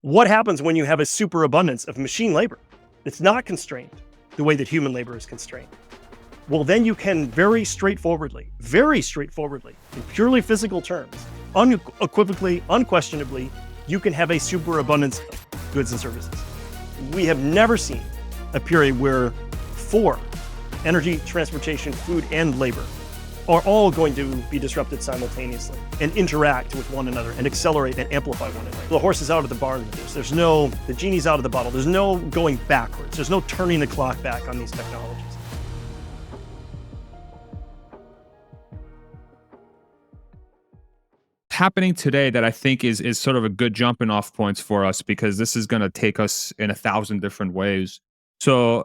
What happens when you have a superabundance of machine labor? It's not constrained the way that human labor is constrained. Well, then you can very straightforwardly, in purely physical terms, unequivocally, unquestionably, you can have a superabundance of goods and services. We have never seen a period where four, energy, transportation, food, and labor, are all going to be disrupted simultaneously and interact with one another and accelerate and amplify one another. The horse is out of the barn with this. The genie's out of the bottle. There's no going backwards. There's no turning the clock back on these technologies. Happening today that I think is sort of a good jumping off points for us, because this is going to take us in 1,000 different ways. So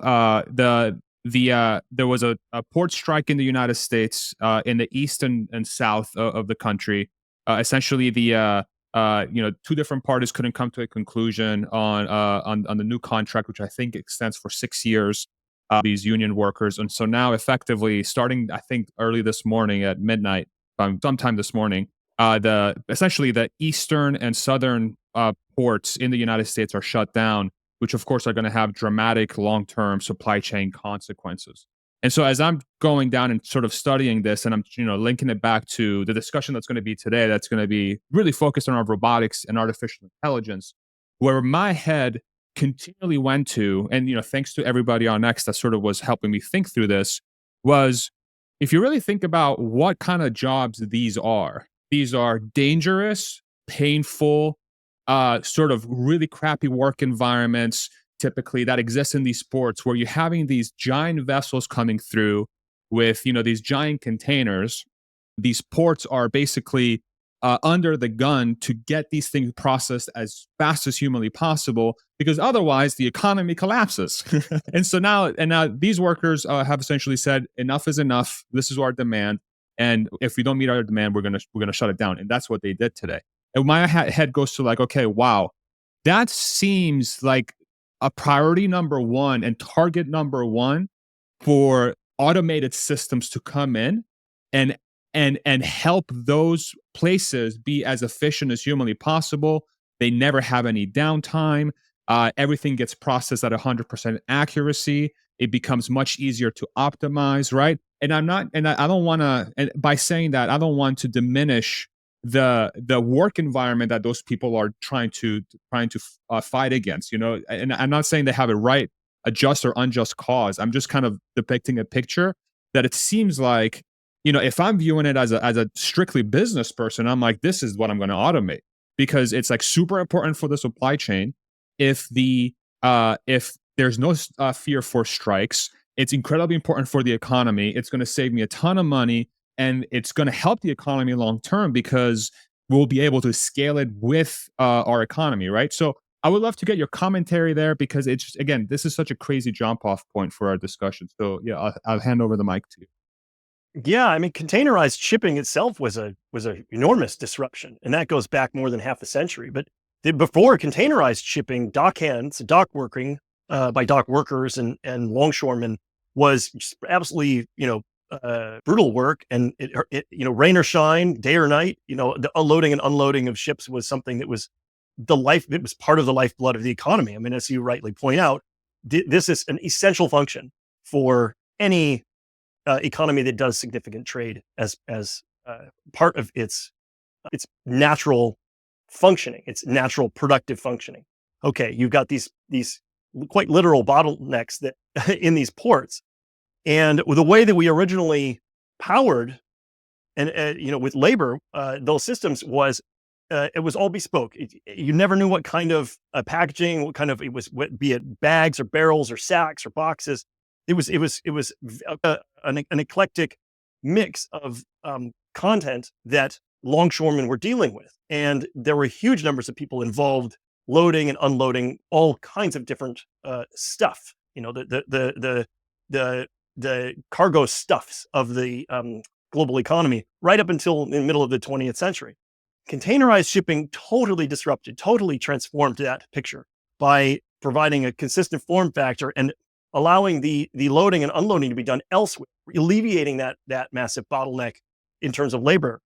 there was a port strike in the United States in the eastern and south of the country. Essentially, two different parties couldn't come to a conclusion on the new contract, which I think extends for 6 years. These union workers, and so now effectively starting, I think, early this morning at midnight, sometime this morning, essentially the eastern and southern ports in the United States are shut down, which of course are going to have dramatic long-term supply chain consequences. And so as I'm going down and sort of studying this, and I'm linking it back to the discussion that's going to be today, that's going to be really focused on our robotics and artificial intelligence, where my head continually went to, and thanks to everybody on X that sort of was helping me think through this, was if you really think about what kind of jobs these are dangerous, painful, sort of really crappy work environments, typically that exist in these ports, where you're having these giant vessels coming through with, these giant containers. These ports are basically under the gun to get these things processed as fast as humanly possible, because otherwise the economy collapses. And so now these workers have essentially said, enough is enough. This is our demand. And if we don't meet our demand, we're gonna shut it down. And that's what they did today. And my head goes to like, okay, wow, that seems like a priority number one and target number one for automated systems to come in and help those places be as efficient as humanly possible. They never have any downtime. Everything gets processed at 100% accuracy. It becomes much easier to optimize, right? And I don't want to, and by saying that, I don't want to diminish the work environment that those people are trying to fight against, and I'm not saying they have a just or unjust cause. I'm just kind of depicting a picture that it seems like, if I'm viewing it as a strictly business person, I'm like, this is what I'm going to automate, because it's like super important for the supply chain. If there's no fear for strikes, it's incredibly important for the economy. It's going to save me a ton of money, and it's going to help the economy long term, because we'll be able to scale it with our economy, right? So I would love to get your commentary there, because it's just, again, this is such a crazy jump off point for our discussion. So yeah, I'll hand over the mic to you. Yeah, I mean, containerized shipping itself was a enormous disruption, and that goes back more than half a century. But before containerized shipping, dock working by dock workers and longshoremen was just absolutely brutal work, and it rain or shine, day or night, the unloading and unloading of ships was something that was it was part of the lifeblood of the economy. I mean, as you rightly point out, this is an essential function for any economy that does significant trade as part of its natural functioning, its natural productive functioning. Okay, you've got these quite literal bottlenecks that in these ports, and the way that we originally powered and with labor, those systems was it was all bespoke. You never knew what kind of packaging, what kind of be it bags or barrels or sacks or boxes. It was an eclectic mix of content that longshoremen were dealing with, and there were huge numbers of people involved, loading and unloading all kinds of different stuff. The cargo stuffs of the global economy, right up until the middle of the 20th century. Containerized shipping totally transformed that picture by providing a consistent form factor and allowing the loading and unloading to be done elsewhere, alleviating that massive bottleneck in terms of labor.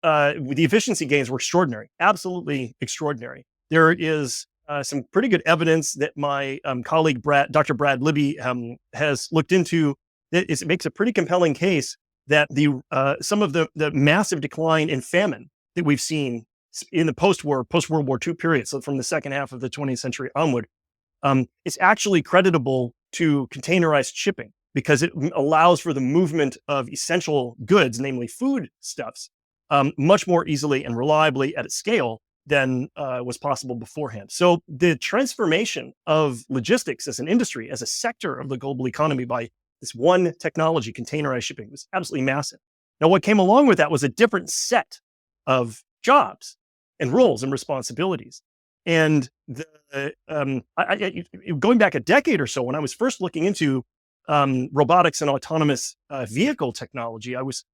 The efficiency gains were extraordinary, absolutely extraordinary. There is some pretty good evidence that my colleague Dr. Brad Libby, has looked into. It makes a pretty compelling case that some of the massive decline in famine that we've seen in the post-World War II period, so from the second half of the 20th century onward, it's actually creditable to containerized shipping because it allows for the movement of essential goods, namely foodstuffs, much more easily and reliably at a scale than was possible beforehand. So the transformation of logistics as an industry, as a sector of the global economy by this one technology, containerized shipping, was absolutely massive. Now, what came along with that was a different set of jobs and roles and responsibilities. And going back a decade or so, when I was first looking into robotics and autonomous vehicle technology, I was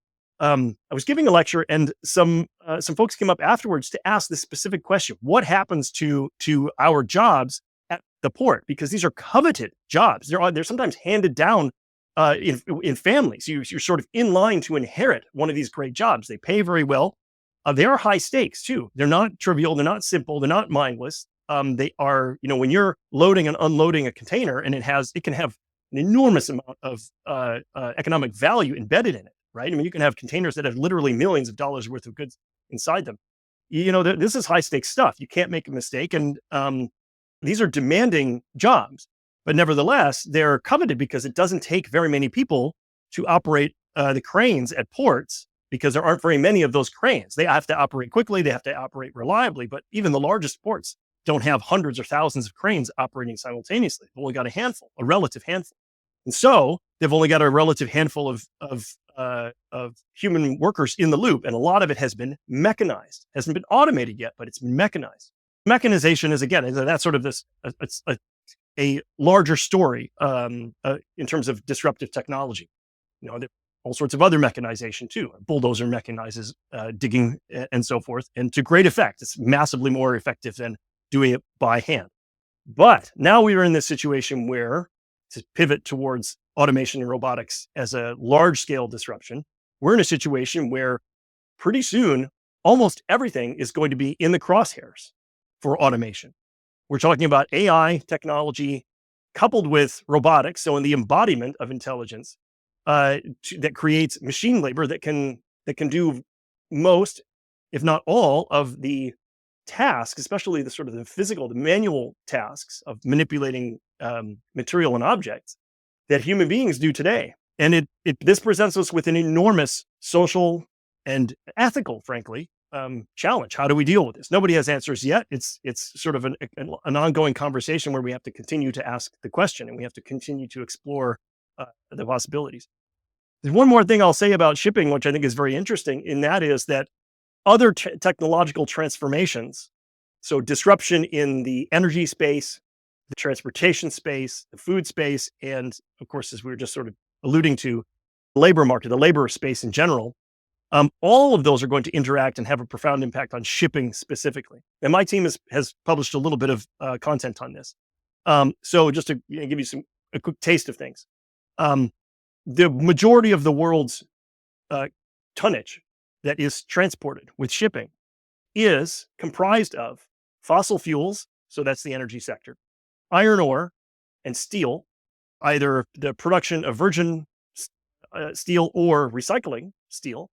giving a lecture, and some folks came up afterwards to ask this specific question: what happens to our jobs at the port? Because these are coveted jobs. They're sometimes handed down in families. You're sort of in line to inherit one of these great jobs. They pay very well. They are high stakes too. They're not trivial. They're not simple. They're not mindless. They are, when you're loading and unloading a container, and it can have an enormous amount of economic value embedded in it, right? I mean, you can have containers that have literally millions of dollars worth of goods inside them. This is high stakes stuff. You can't make a mistake, and these are demanding jobs. But nevertheless, they're coveted because it doesn't take very many people to operate the cranes at ports, because there aren't very many of those cranes. They have to operate quickly. They have to operate reliably. But even the largest ports don't have hundreds or thousands of cranes operating simultaneously. They've only got a relative handful. And so they've only got a relative handful of human workers in the loop. And a lot of it has been mechanized. Hasn't been automated yet, but it's been mechanized. Mechanization is, again, that's sort of a larger story in terms of disruptive technology. There are all sorts of other mechanization too. A bulldozer mechanizes digging and so forth, and to great effect. It's massively more effective than doing it by hand. But now we are in this situation where, to pivot towards automation and robotics as a large-scale disruption, we're in a situation where pretty soon almost everything is going to be in the crosshairs for automation. We're talking about AI technology coupled with robotics, so in the embodiment of intelligence, that creates machine labor that can do most, if not all, of the tasks, especially the manual tasks of manipulating material and objects that human beings do today. And this presents us with an enormous social and ethical, frankly, challenge. How do we deal with this? Nobody has answers yet. It's sort of an ongoing conversation where we have to continue to ask the question, and we have to continue to explore the possibilities. There's one more thing I'll say about shipping, which I think is very interesting, and that is that other technological transformations, so disruption in the energy space, the transportation space, the food space, and of course, as we were just sort of alluding to, the labor market, the labor space in general, all of those are going to interact and have a profound impact on shipping specifically. And my team has published a little bit of content on this. So just to give you a quick taste of things. The majority of the world's tonnage that is transported with shipping is comprised of fossil fuels, so that's the energy sector, iron ore, and steel, either the production of virgin steel or recycling steel.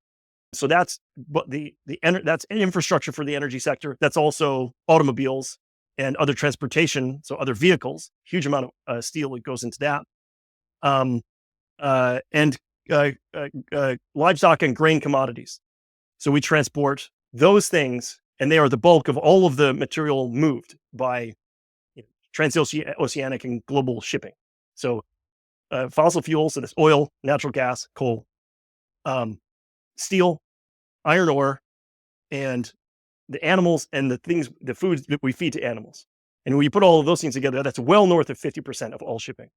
So that's that's an infrastructure for the energy sector. That's also automobiles and other transportation, so other vehicles. Huge amount of steel that goes into that. And livestock and grain commodities. So we transport those things, and they are the bulk of all of the material moved by transoceanic and global shipping. So fossil fuels, so that's oil, natural gas, coal, steel, iron ore, and the animals and the foods that we feed to animals. And when you put all of those things together, that's well north of 50% of all shipping.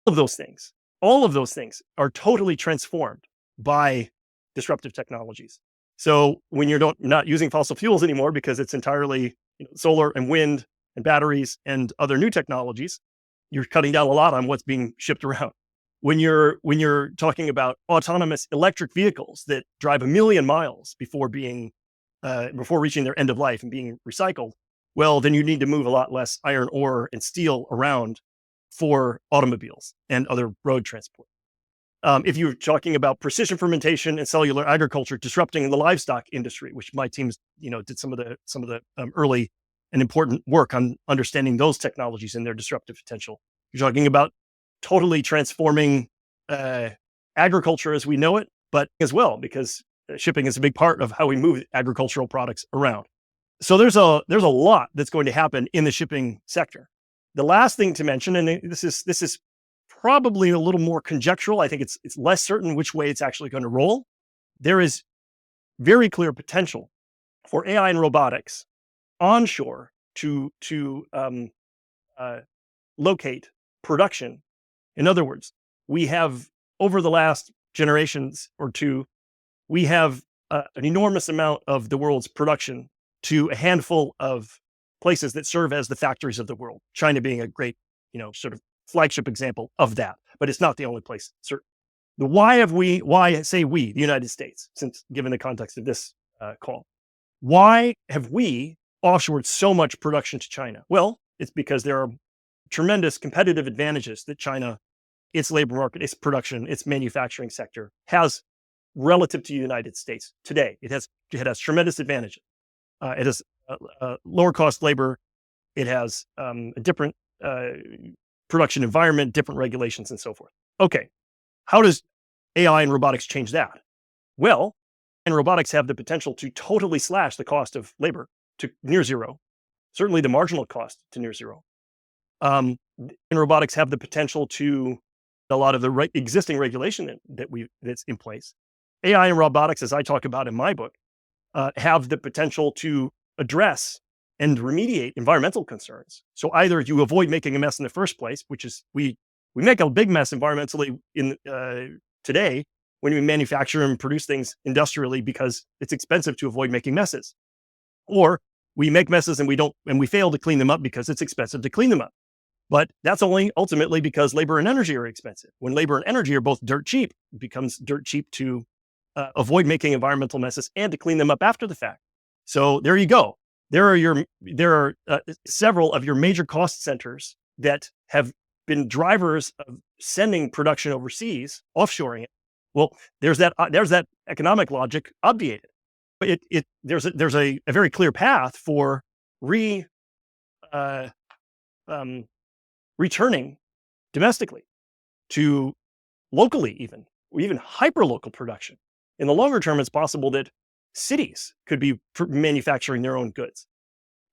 All of those things are totally transformed by disruptive technologies. So when you're not using fossil fuels anymore because it's entirely solar and wind and batteries and other new technologies, you're cutting down a lot on what's being shipped around. When you're talking about autonomous electric vehicles that drive 1 million miles before reaching their end of life and being recycled, well, then you need to move a lot less iron ore and steel around for automobiles and other road transport. If you're talking about precision fermentation and cellular agriculture disrupting the livestock industry, which my teams, did some of the early and important work on understanding those technologies and their disruptive potential. You're talking about totally transforming agriculture as we know it, but as well because shipping is a big part of how we move agricultural products around. So there's a lot that's going to happen in the shipping sector. The last thing to mention, and this is probably a little more conjectural. I think it's less certain which way it's actually going to roll. There is very clear potential for AI and robotics onshore to locate production. In other words, we have over the last generations or two, we have an enormous amount of the world's production to a handful of places that serve as the factories of the world. China being a great, sort of flagship example of that, but it's not the only place. Certain. Why say we, the United States, since given the context of this call, why have we offshored so much production to China? Well, it's because there are tremendous competitive advantages that China, its labor market, its production, its manufacturing sector has relative to the United States today. It has tremendous advantages. It has lower cost labor. It has a different production environment, different regulations, and so forth. Okay, how does AI and robotics change that? Well, and robotics have the potential to totally slash the cost of labor to near zero, certainly the marginal cost to near zero. And robotics have the potential to a lot of the existing regulation that's in place. AI and robotics, as I talk about in my book, have the potential to address and remediate environmental concerns. So either you avoid making a mess in the first place, which is we make a big mess environmentally in today when we manufacture and produce things industrially because it's expensive to avoid making messes, or we make messes and we fail to clean them up because it's expensive to clean them up. But that's only ultimately because labor and energy are expensive. When labor and energy are both dirt cheap, it becomes dirt cheap to avoid making environmental messes and to clean them up after the fact. So there you go. There are several of your major cost centers that have been drivers of sending production overseas, offshoring it. Well, there's that economic logic obviated. But there's a very clear path for returning domestically to locally even hyper-local production. In the longer term, it's possible that cities could be manufacturing their own goods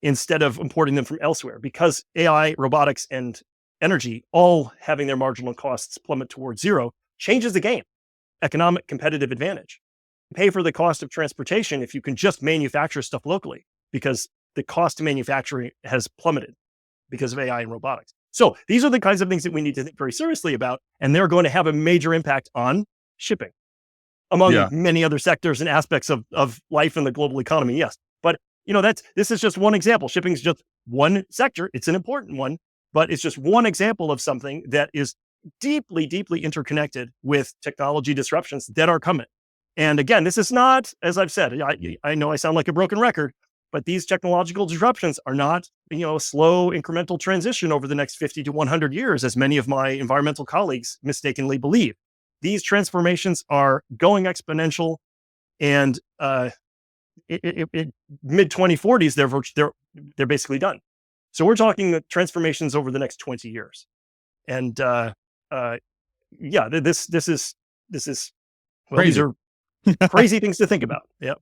instead of importing them from elsewhere because AI, robotics, and energy all having their marginal costs plummet towards zero changes the game. Economic competitive advantage. Pay for the cost of transportation if you can just manufacture stuff locally because the cost of manufacturing has plummeted because of AI and robotics. So these are the kinds of things that we need to think very seriously about, and they're going to have a major impact on shipping, among many other sectors and aspects of life in the global economy. Yes, but this is just one example. Shipping is just one sector. It's an important one, but it's just one example of something that is deeply, deeply interconnected with technology disruptions that are coming. And again, this is not, as I've said, I know I sound like a broken record, but these technological disruptions are not, a slow incremental transition over the next 50 to 100 years, as many of my environmental colleagues mistakenly believe. These transformations are going exponential, and mid 2040s, they're basically done. So we're talking transformations over the next 20 years, and this is well, crazy. these are crazy things to think about. Yeah,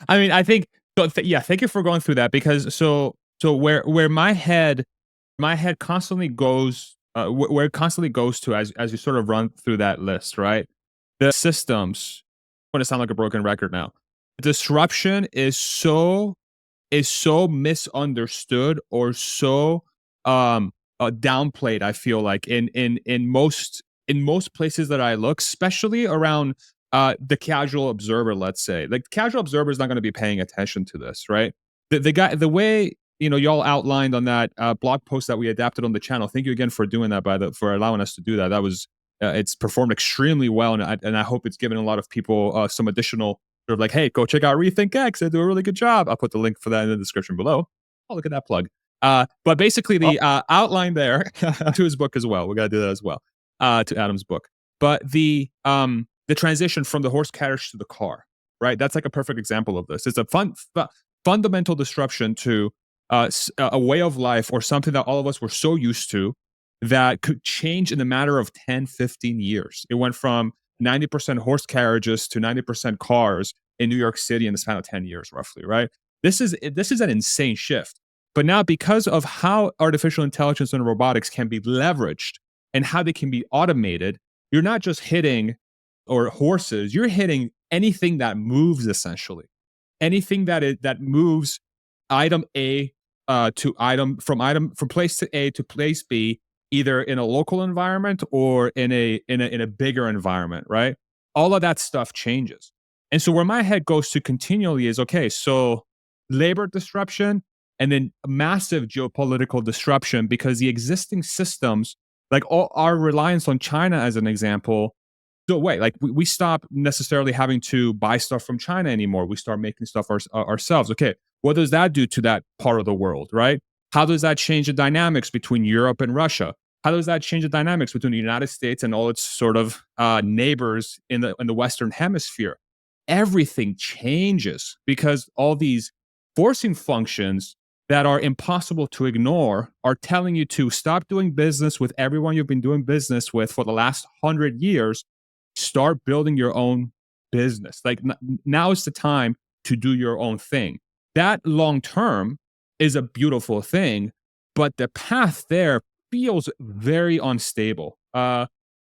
I mean, I think so. Thank you for going through that because so where my head constantly goes, where it constantly goes to as you sort of run through that list, right? The systems. I'm going to sound like a broken record now. Disruption is so misunderstood or so downplayed. I feel like in most places that I look, especially around the casual observer, let's say, like casual observer is not going to be paying attention to this, right? The way y'all outlined on that blog post that we adapted on the channel. Thank you again for doing that, for allowing us to do that. That was it's performed extremely well, and I hope it's given a lot of people some additional sort of like, hey, go check out Rethink X. They do a really good job. I'll put the link for that in the description below. Oh, look at that plug. But basically the outline there to his book as well. We got to do that as well, to Adam's book. But the transition from the horse carriage to the car, right? That's like a perfect example of this. It's a fundamental disruption to a way of life or something that all of us were so used to that could change in a matter of 10, 15 years. It went from 90% horse carriages to 90% cars in New York City in the span of 10 years, roughly, right? This is an insane shift. But now, because of how artificial intelligence and robotics can be leveraged and how they can be automated, you're not just hitting horses, you're hitting anything that moves, essentially. Anything that moves item A from place to A to place B, either in a local environment or in a bigger environment, right? All of that stuff changes. And so where my head goes to continually is, okay, so labor disruption and then massive geopolitical disruption, because the existing systems, like all our reliance on China as an example, go away. Like we stop necessarily having to buy stuff from China anymore. We start making stuff ourselves. Okay, what does that do to that part of the world, right? How does that change the dynamics between Europe and Russia? How does that change the dynamics between the United States and all its sort of neighbors in the Western Hemisphere? Everything changes because all these forcing functions that are impossible to ignore are telling you to stop doing business with everyone you've been doing business with for the last 100 years. Start building your own business. Like now is the time to do your own thing. That long term is a beautiful thing, but the path there feels very unstable. Am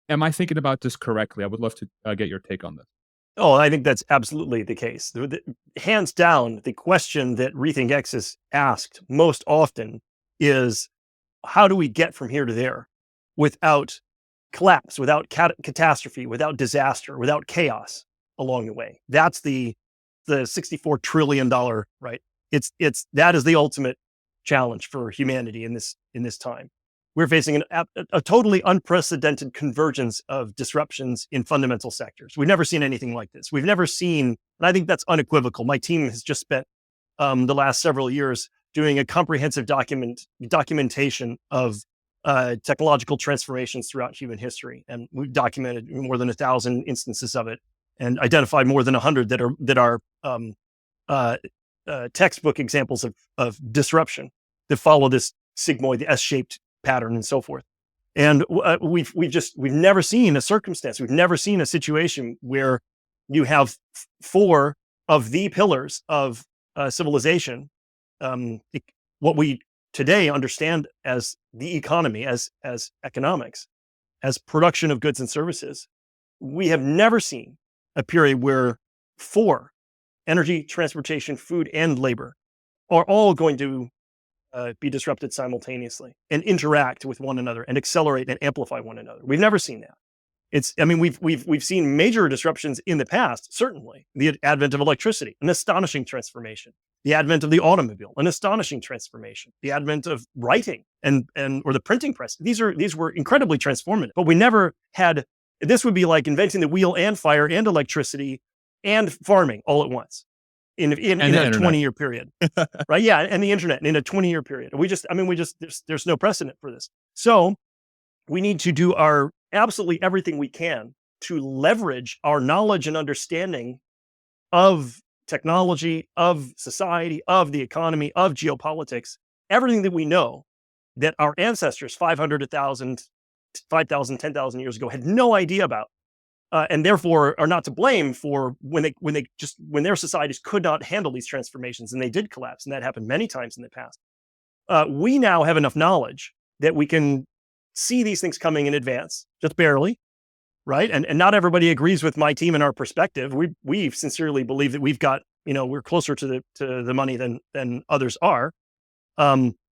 I thinking about this correctly? I would love to get your take on this. Oh, I think that's absolutely the case. Hands down, the question that Rethink X is asked most often is, how do we get from here to there without collapse, without catastrophe, without disaster, without chaos along the way? That's the $64 trillion, right? That is the ultimate challenge for humanity in this time. We're facing a totally unprecedented convergence of disruptions in fundamental sectors. We've never seen anything like this. We've never seen, and I think that's unequivocal. My team has just spent the last several years doing a comprehensive documentation of technological transformations throughout human history, and we've documented more than 1,000 instances of it, and identified more than 100 that are textbook examples of disruption that follow this sigmoid, the S-shaped pattern, and so forth. And we've never seen a circumstance, we've never seen a situation where you have four of the pillars of civilization, what we today understand as the economy, as economics, as production of goods and services. We have never seen a period where four, energy, transportation, food, and labor, are all going to be disrupted simultaneously and interact with one another and accelerate and amplify one another. We've never seen that. We've seen major disruptions in the past, certainly. The advent of electricity, an astonishing transformation. The advent of the automobile, an astonishing transformation. The advent of writing or the printing press. These were incredibly transformative, but we never had. This would be like inventing the wheel and fire and electricity and farming all at once in a 20-year period, right? Yeah, and the internet in a 20-year period. There's no precedent for this. So we need to do our absolutely everything we can to leverage our knowledge and understanding of technology, of society, of the economy, of geopolitics, everything that we know that our ancestors 500, 1,000, 5,000, 10,000 years ago had no idea about. And therefore are not to blame for when their societies could not handle these transformations and they did collapse, and that happened many times in the past. We now have enough knowledge that we can see these things coming in advance, just barely, right? And not everybody agrees with my team and our perspective. We sincerely believe that we've got, we're closer to the money than others are.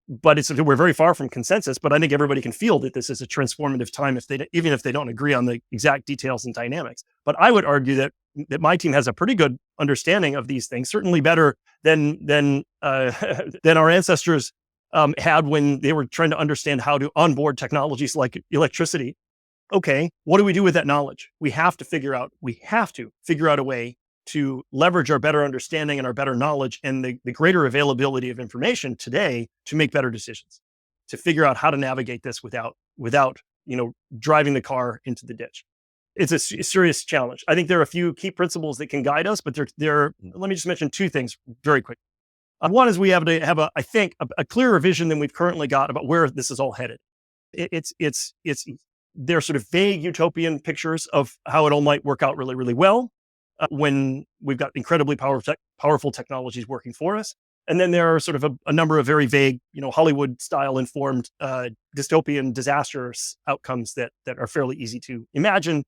But we're very far from consensus, but I think everybody can feel that this is a transformative time even if they don't agree on the exact details and dynamics. But I would argue that my team has a pretty good understanding of these things, certainly better than our ancestors had when they were trying to understand how to onboard technologies like electricity. Okay, what do we do with that knowledge? We have to figure out a way to leverage our better understanding and our better knowledge and the greater availability of information today to make better decisions, to figure out how to navigate this without driving the car into the ditch. It's a serious challenge. I think there are a few key principles that can guide us, but let me just mention two things very quick. One is we have to have a clearer vision than we've currently got about where this is all headed. They're sort of vague utopian pictures of how it all might work out really, really well when we've got incredibly powerful technologies working for us. And then there are sort of a number of very vague, Hollywood style informed dystopian disastrous outcomes that are fairly easy to imagine.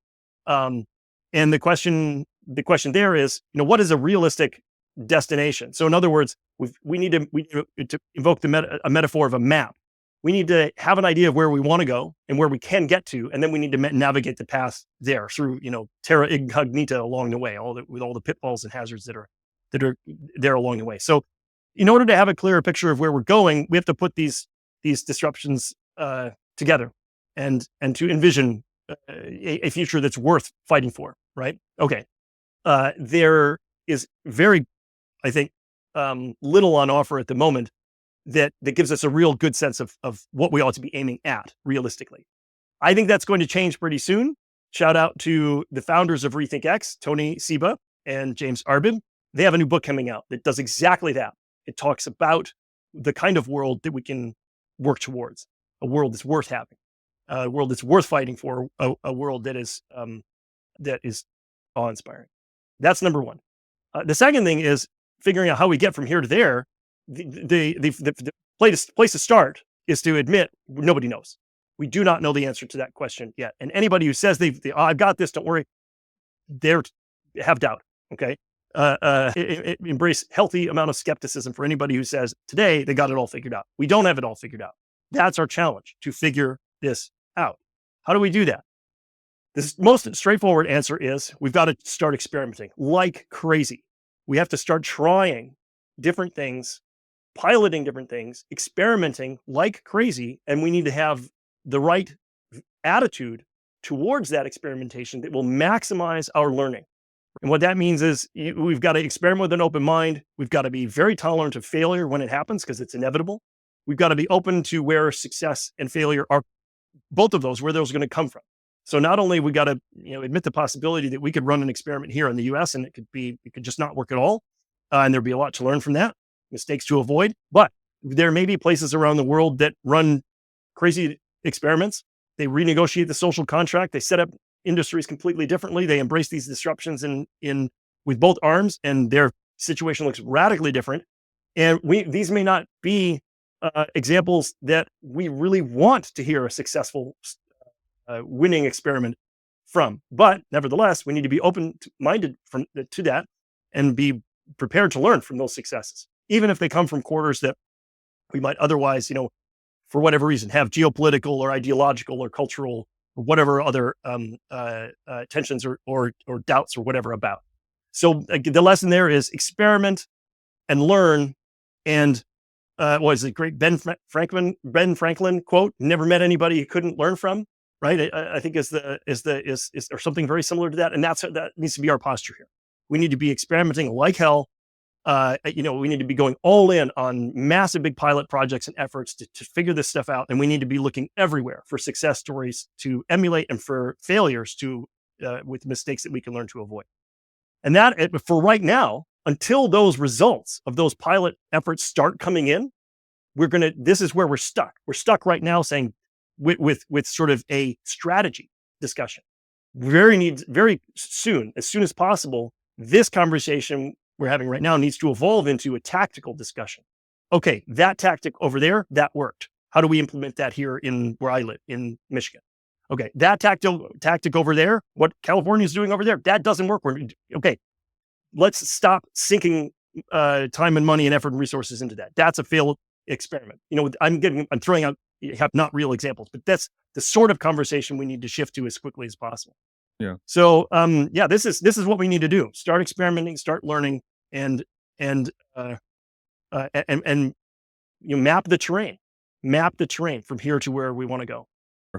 And the question there is, what is a realistic destination? So in other words, we need to invoke a metaphor of a map. We need to have an idea of where we want to go and where we can get to, and then we need to navigate the path there through, terra incognita along the way, with all the pitfalls and hazards that are there along the way. So, in order to have a clearer picture of where we're going, we have to put these disruptions together and to envision a future that's worth fighting for. Right? Okay. There is very, I think, little on offer at the moment that gives us a real good sense of what we ought to be aiming at realistically. I think that's going to change pretty soon. Shout out to the founders of RethinkX, Tony Seba and James Arbib. They have a new book coming out that does exactly that. It talks about the kind of world that we can work towards, a world that's worth having, a world that's worth fighting for, a world that is awe-inspiring. That's number one. The second thing is figuring out how we get from here to there. The place to start is to admit nobody knows. We do not know the answer to that question yet. And anybody who says I've got this, don't worry, they have doubt. Okay. Embrace healthy amount of skepticism for anybody who says today they got it all figured out. We don't have it all figured out. That's our challenge, to figure this out. How do we do that? The most straightforward answer is we've got to start experimenting like crazy. We have to start trying different things, piloting different things, experimenting like crazy, and we need to have the right attitude towards that experimentation that will maximize our learning. And what that means is we've got to experiment with an open mind. We've got to be very tolerant of failure when it happens because it's inevitable. We've got to be open to where success and failure are, both of those, where those are going to come from. So not only we got to admit the possibility that we could run an experiment here in the US and it could just not work at all. And there'd be a lot to learn from that, mistakes to avoid. But there may be places around the world that run crazy experiments. They renegotiate the social contract. They set up industries completely differently. They embrace these disruptions with both arms, and their situation looks radically different. And these may not be examples that we really want to hear a successful winning experiment from. But nevertheless, we need to be open-minded to that and be prepared to learn from those successes, even if they come from quarters that we might otherwise, for whatever reason, have geopolitical or ideological or cultural or whatever other tensions or doubts or whatever about. So the lesson there is experiment and learn. And what is it? Great Ben Franklin quote: "Never met anybody you couldn't learn from." Right? I think is or something very similar to that. And that needs to be our posture here. We need to be experimenting like hell. We need to be going all in on massive big pilot projects and efforts to figure this stuff out. And we need to be looking everywhere for success stories to emulate and for failures with mistakes that we can learn to avoid. And that for right now, until those results of those pilot efforts start coming in, this is where we're stuck. We're stuck right now saying with sort of a strategy discussion. Very soon, as soon as possible, this conversation we're having right now needs to evolve into a tactical discussion. Okay, that tactic over there, that worked. How do we implement that here where I live in Michigan? Okay, that tactic over there, what California is doing over there, that doesn't work. Okay, let's stop sinking time and money and effort and resources into that. That's a failed experiment. I'm throwing out not real examples, but that's the sort of conversation we need to shift to as quickly as possible. Yeah. So, this is what we need to do. Start experimenting, start learning, and map the terrain from here to where we want to go.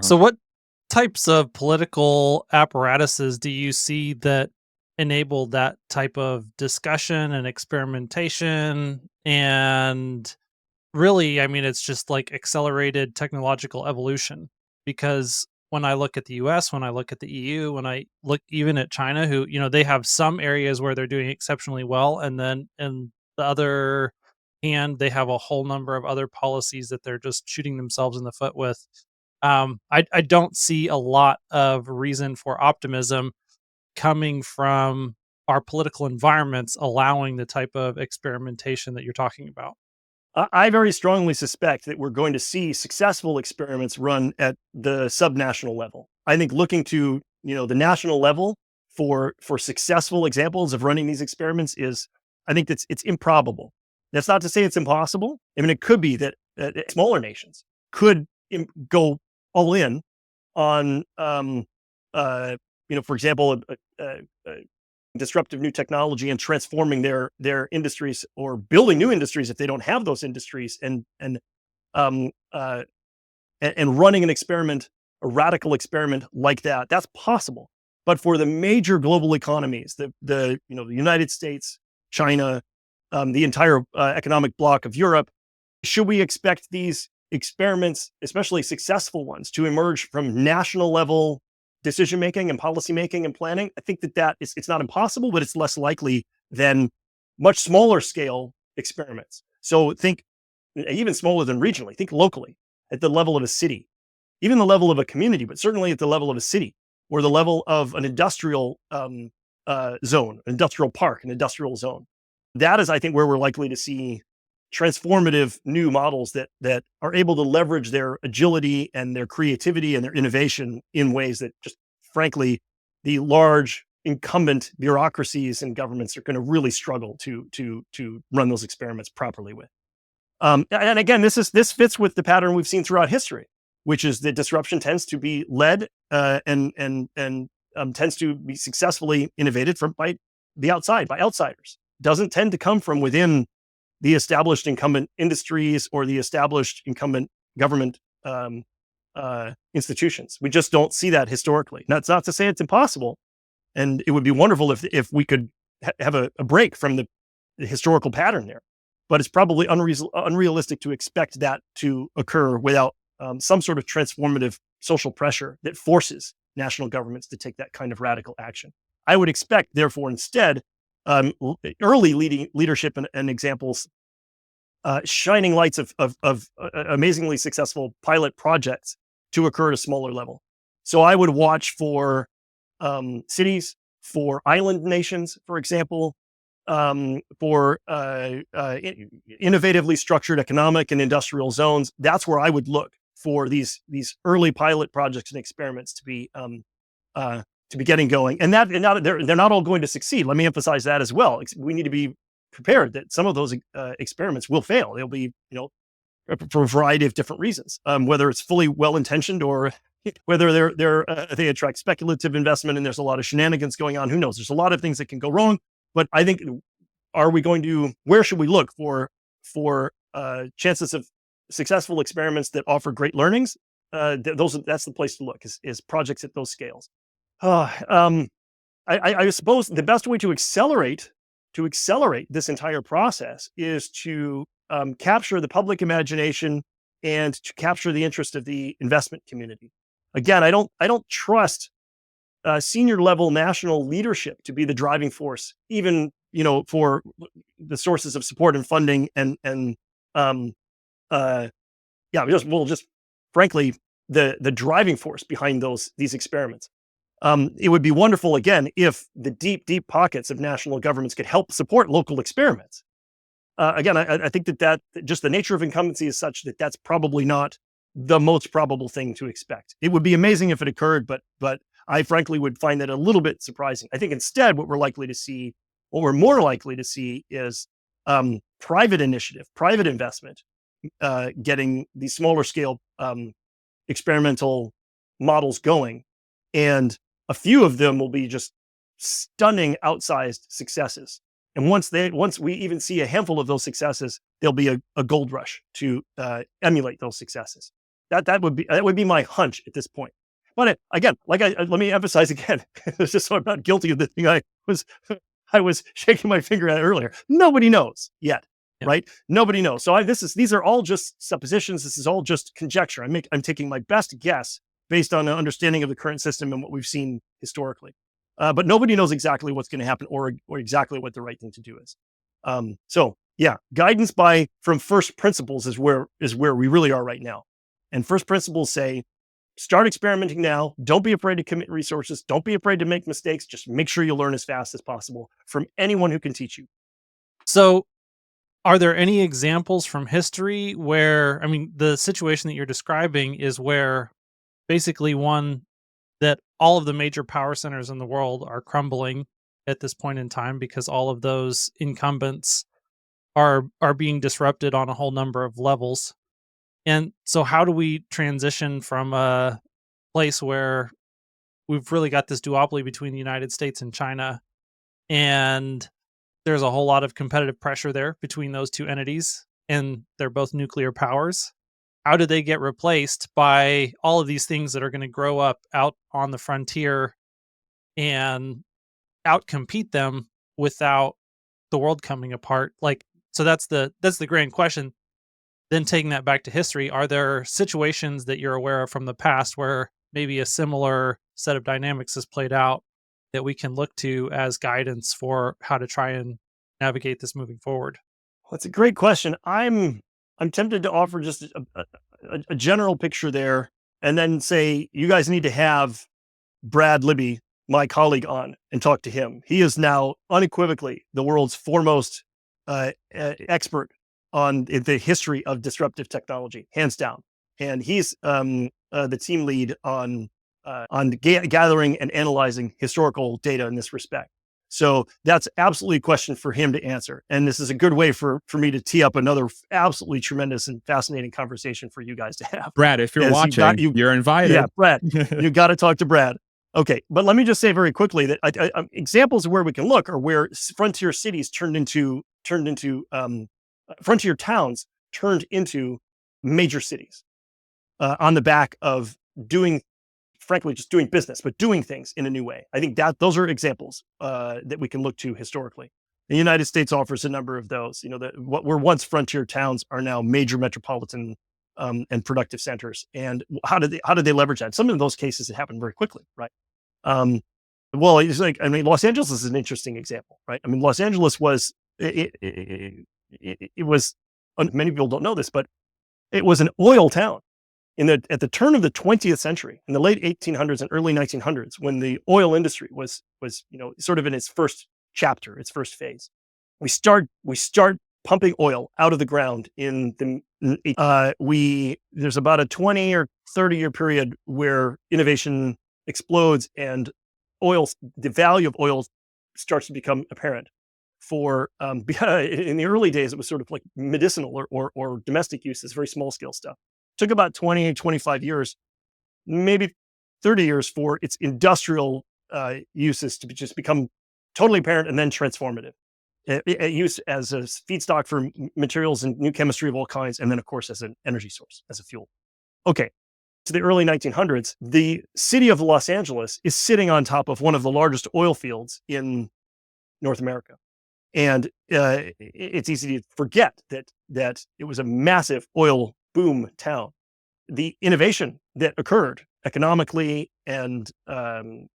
So what types of political apparatuses do you see that enabled that type of discussion and experimentation. And really, I mean, it's just like accelerated technological evolution. Because when I look at the US, when I look at the EU, when I look even at China, who, they have some areas where they're doing exceptionally well. And then in the other hand, they have a whole number of other policies that they're just shooting themselves in the foot with. I don't see a lot of reason for optimism coming from our political environments allowing the type of experimentation that you're talking about. I very strongly suspect that we're going to see successful experiments run at the subnational level. I think looking to the national level for successful examples of running these experiments is, I think it's improbable. That's not to say it's impossible. I mean, it could be that smaller nations could go all in on, for example, a disruptive new technology and transforming their industries or building new industries if they don't have those industries, um, uh, and running an experiment, a radical experiment like that. That's possible. But for the major global economies, the United States, China, the entire economic bloc of Europe, should we expect these experiments, especially successful ones, to emerge from national level decision making and policy making and planning? I think that it's not impossible, but it's less likely than much smaller scale experiments. So think even smaller than regionally, think locally at the level of a city, even the level of a community, but certainly at the level of a city or the level of an industrial zone, an industrial park, an industrial zone. That is, I think, where we're likely to see transformative new models that are able to leverage their agility and their creativity and their innovation in ways that just frankly the large incumbent bureaucracies and governments are going to really struggle to run those experiments properly with. And again, this fits with the pattern we've seen throughout history, which is that disruption tends to be led and tends to be successfully innovated by the outside, by outsiders. Doesn't tend to come from within the established incumbent industries or the established incumbent government institutions. We just don't see that historically. That's not to say it's impossible, and it would be wonderful if we could have a break from the historical pattern there. But it's probably unrealistic to expect that to occur without some sort of transformative social pressure that forces national governments to take that kind of radical action. I would expect, therefore, instead, early leadership and examples, shining lights of amazingly successful pilot projects to occur at a smaller level. So I would watch for cities, for island nations, for example, for innovatively structured economic and industrial zones. That's where I would look for these early pilot projects and experiments to be getting going. And they're not all going to succeed. Let me emphasize that as well. We need to be prepared that some of those experiments will fail. They'll be, for a variety of different reasons, whether it's fully well-intentioned or whether they attract speculative investment and there's a lot of shenanigans going on. Who knows? There's a lot of things that can go wrong. But I think, where should we look for chances of successful experiments that offer great learnings? That's the place to look is projects at those scales. I suppose the best way to accelerate this entire process is to capture the public imagination and to capture the interest of the investment community. Again, I don't trust senior level national leadership to be the driving force, even for the sources of support and funding just frankly the driving force behind these experiments. It would be wonderful, again, if the deep pockets of national governments could help support local experiments. Again, I think that just the nature of incumbency is such that that's probably not the most probable thing to expect. It would be amazing if it occurred, but I frankly would find that a little bit surprising. I think instead what we're more likely to see is private initiative, private investment, getting these smaller scale experimental models going. And a few of them will be just stunning outsized successes. And once we even see a handful of those successes, there'll be a gold rush to emulate those successes. That would be my hunch at this point. But again, let me emphasize again, it's just so I'm not guilty of the thing I was I was shaking my finger at earlier. Nobody knows yet, Yeah. right? Nobody knows. So these are all just suppositions. This is all just conjecture. I'm taking my best guess based on an understanding of the current system and what we've seen historically. But nobody knows exactly what's going to happen or exactly what the right thing to do is. So yeah, guidance from first principles is where we really are right now. And first principles say, start experimenting now. Don't be afraid to commit resources. Don't be afraid to make mistakes. Just make sure you learn as fast as possible from anyone who can teach you. So, are there any examples from history where, I mean, the situation that you're describing is where basically one that all of the major power centers in the world are crumbling at this point in time because all of those incumbents are being disrupted on a whole number of levels. And so how do we transition from a place where we've really got this duopoly between the United States and China, and there's a whole lot of competitive pressure there between those two entities, and they're both nuclear powers? How do they get replaced by all of these things that are going to grow up out on the frontier and outcompete them without the world coming apart? Like, so that's the grand question. Then taking that back to history, are there situations that you're aware of from the past where maybe a similar set of dynamics has played out that we can look to as guidance for how to try and navigate this moving forward? Well, it's a great question. I'm tempted to offer just a general picture there, and then say you guys need to have Brad Libby, my colleague, on and talk to him. He is now unequivocally the world's foremost expert on the history of disruptive technology, hands down. And he's the team lead on gathering and analyzing historical data in this respect. So that's absolutely a question for him to answer. And this is a good way for me to tee up another absolutely tremendous and fascinating conversation for you guys to have. Brad, if you're watching, you're invited. Yeah, Brad, you got to talk to Brad. Okay, but let me just say very quickly that examples of where we can look are where frontier cities turned into frontier towns turned into major cities on the back of frankly, just doing business, but doing things in a new way. I think that those are examples that we can look to historically. The United States offers a number of those. What were once frontier towns are now major metropolitan and productive centers. And how did they leverage that? Some of those cases it happened very quickly, right? Well, it's like, I mean, Los Angeles is an interesting example, right? I mean, Los Angeles was it was, many people don't know this, but it was an oil town at the turn of the 20th century, in the late 1800s and early 1900s, when the oil industry was sort of in its first chapter, its first phase. We start pumping oil out of the ground in the there's about a 20 or 30 year period where innovation explodes and the value of oil starts to become apparent. For in the early days, it was sort of like medicinal or domestic uses, very small scale stuff. Took about 20, 25 years, maybe 30 years for its industrial uses to just become totally apparent and then transformative. Used as a feedstock for materials and new chemistry of all kinds, and then, of course, as an energy source, as a fuel. Okay, to the early 1900s, the city of Los Angeles is sitting on top of one of the largest oil fields in North America. And it's easy to forget that it was a massive oil boom town. The innovation that occurred economically and even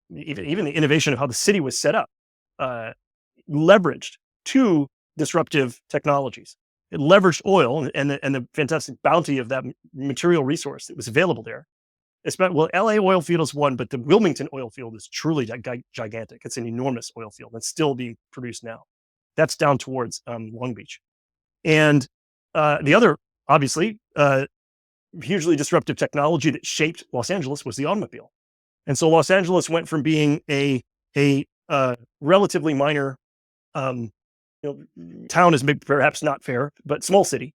the innovation of how the city was set up leveraged two disruptive technologies. It leveraged oil and the fantastic bounty of that material resource that was available there. Well, LA oil field is one, but the Wilmington oil field is truly gigantic. It's an enormous oil field that's still being produced now. That's down towards Long Beach. And the other, obviously, hugely disruptive technology that shaped Los Angeles was the automobile. And so Los Angeles went from being a relatively minor town is perhaps not fair, but small city,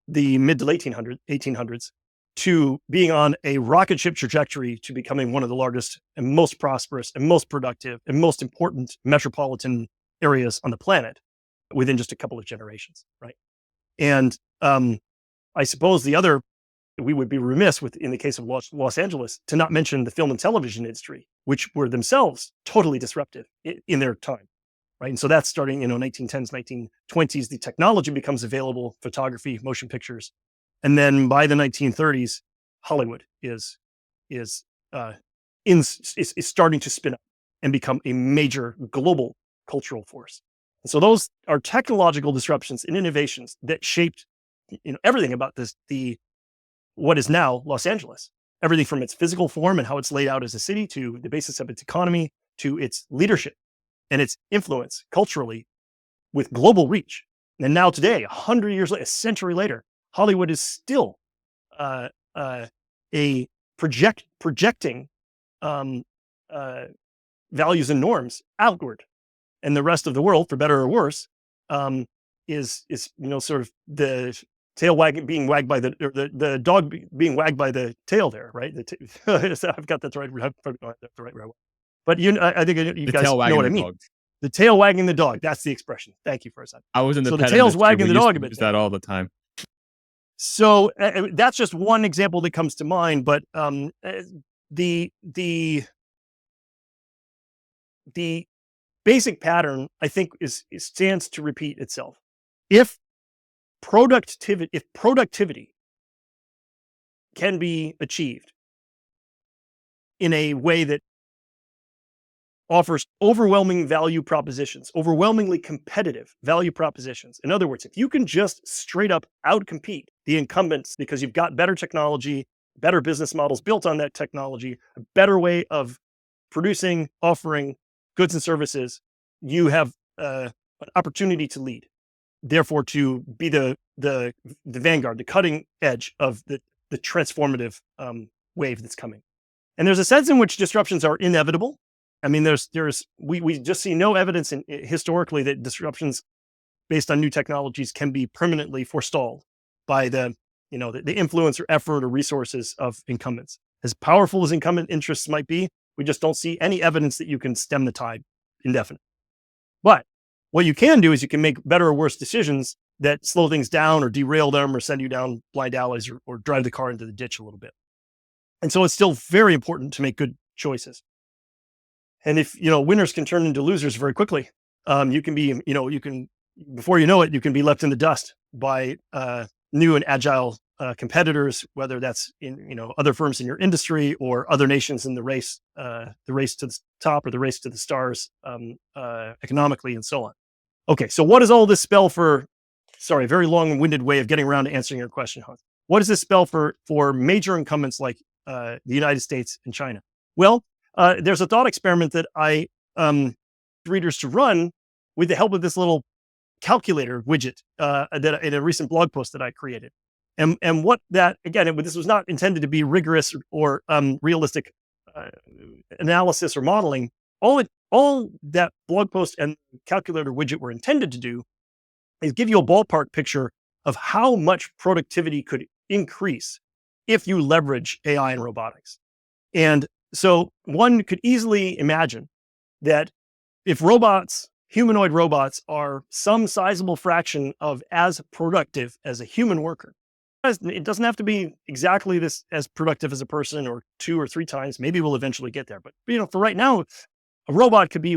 the mid to late 1800s, to being on a rocket ship trajectory to becoming one of the largest and most prosperous and most productive and most important metropolitan areas on the planet within just a couple of generations, right? And I suppose we would be remiss in the case of Los Angeles to not mention the film and television industry, which were themselves totally disruptive in their time. right? And so that's starting, 1910s, 1920s. The technology becomes available: photography, motion pictures, and then by the 1930s, Hollywood is uh, is starting to spin up and become a major global cultural force. And so those are technological disruptions and innovations that shaped everything about what is now Los Angeles. Everything from its physical form and how it's laid out as a city, to the basis of its economy, to its leadership and its influence culturally with global reach. And now today, 100 years later, a century later, Hollywood is still uh, a projecting um, uh, values and norms outward, and the rest of the world, for better or worse, is sort of the tail being wagged by the dog being wagged by the tail there, right? I've got that's right. I've got the right way. But I think you The guys tail know wagging what I the mean. dog. The tail wagging the dog. That's the expression. Thank you for a second. I was in the So the pet tail's industry. wagging We the used dog to a bit use there. that all the time. So that's just one example that comes to mind. But the basic pattern, I think, stands to repeat itself. If productivity can be achieved in a way that offers overwhelmingly competitive value propositions. In other words, if you can just straight up outcompete the incumbents because you've got better technology, better business models built on that technology, a better way of producing, offering goods and services, you have an opportunity to lead. Therefore, to be the vanguard, the cutting edge of the transformative wave that's coming. And there's a sense in which disruptions are inevitable. I mean, we just see no evidence historically that disruptions based on new technologies can be permanently forestalled by the influence or effort or resources of incumbents. As powerful as incumbent interests might be, we just don't see any evidence that you can stem the tide indefinitely. But what you can do is you can make better or worse decisions that slow things down or derail them or send you down blind alleys or drive the car into the ditch a little bit. And so it's still very important to make good choices. And if, winners can turn into losers very quickly, you can be, before you know it, you can be left in the dust by new and agile competitors, whether that's in, other firms in your industry or other nations in the race to the top or the race to the stars economically and so on. Okay, so what does all this spell for? Sorry, very long-winded way of getting around to answering your question, Hans. What does this spell for major incumbents like the United States and China? Well, there's a thought experiment that I readers to run with the help of this little calculator widget that in a recent blog post that I created. And what that, again, this was not intended to be rigorous or realistic analysis or modeling. All that blog post and calculator widget were intended to do is give you a ballpark picture of how much productivity could increase if you leverage AI and robotics. And so one could easily imagine that if humanoid robots are some sizable fraction of as productive as a human worker, it doesn't have to be exactly this as productive as a person or 2 or 3 times. Maybe we'll eventually get there. But for right now, a robot could be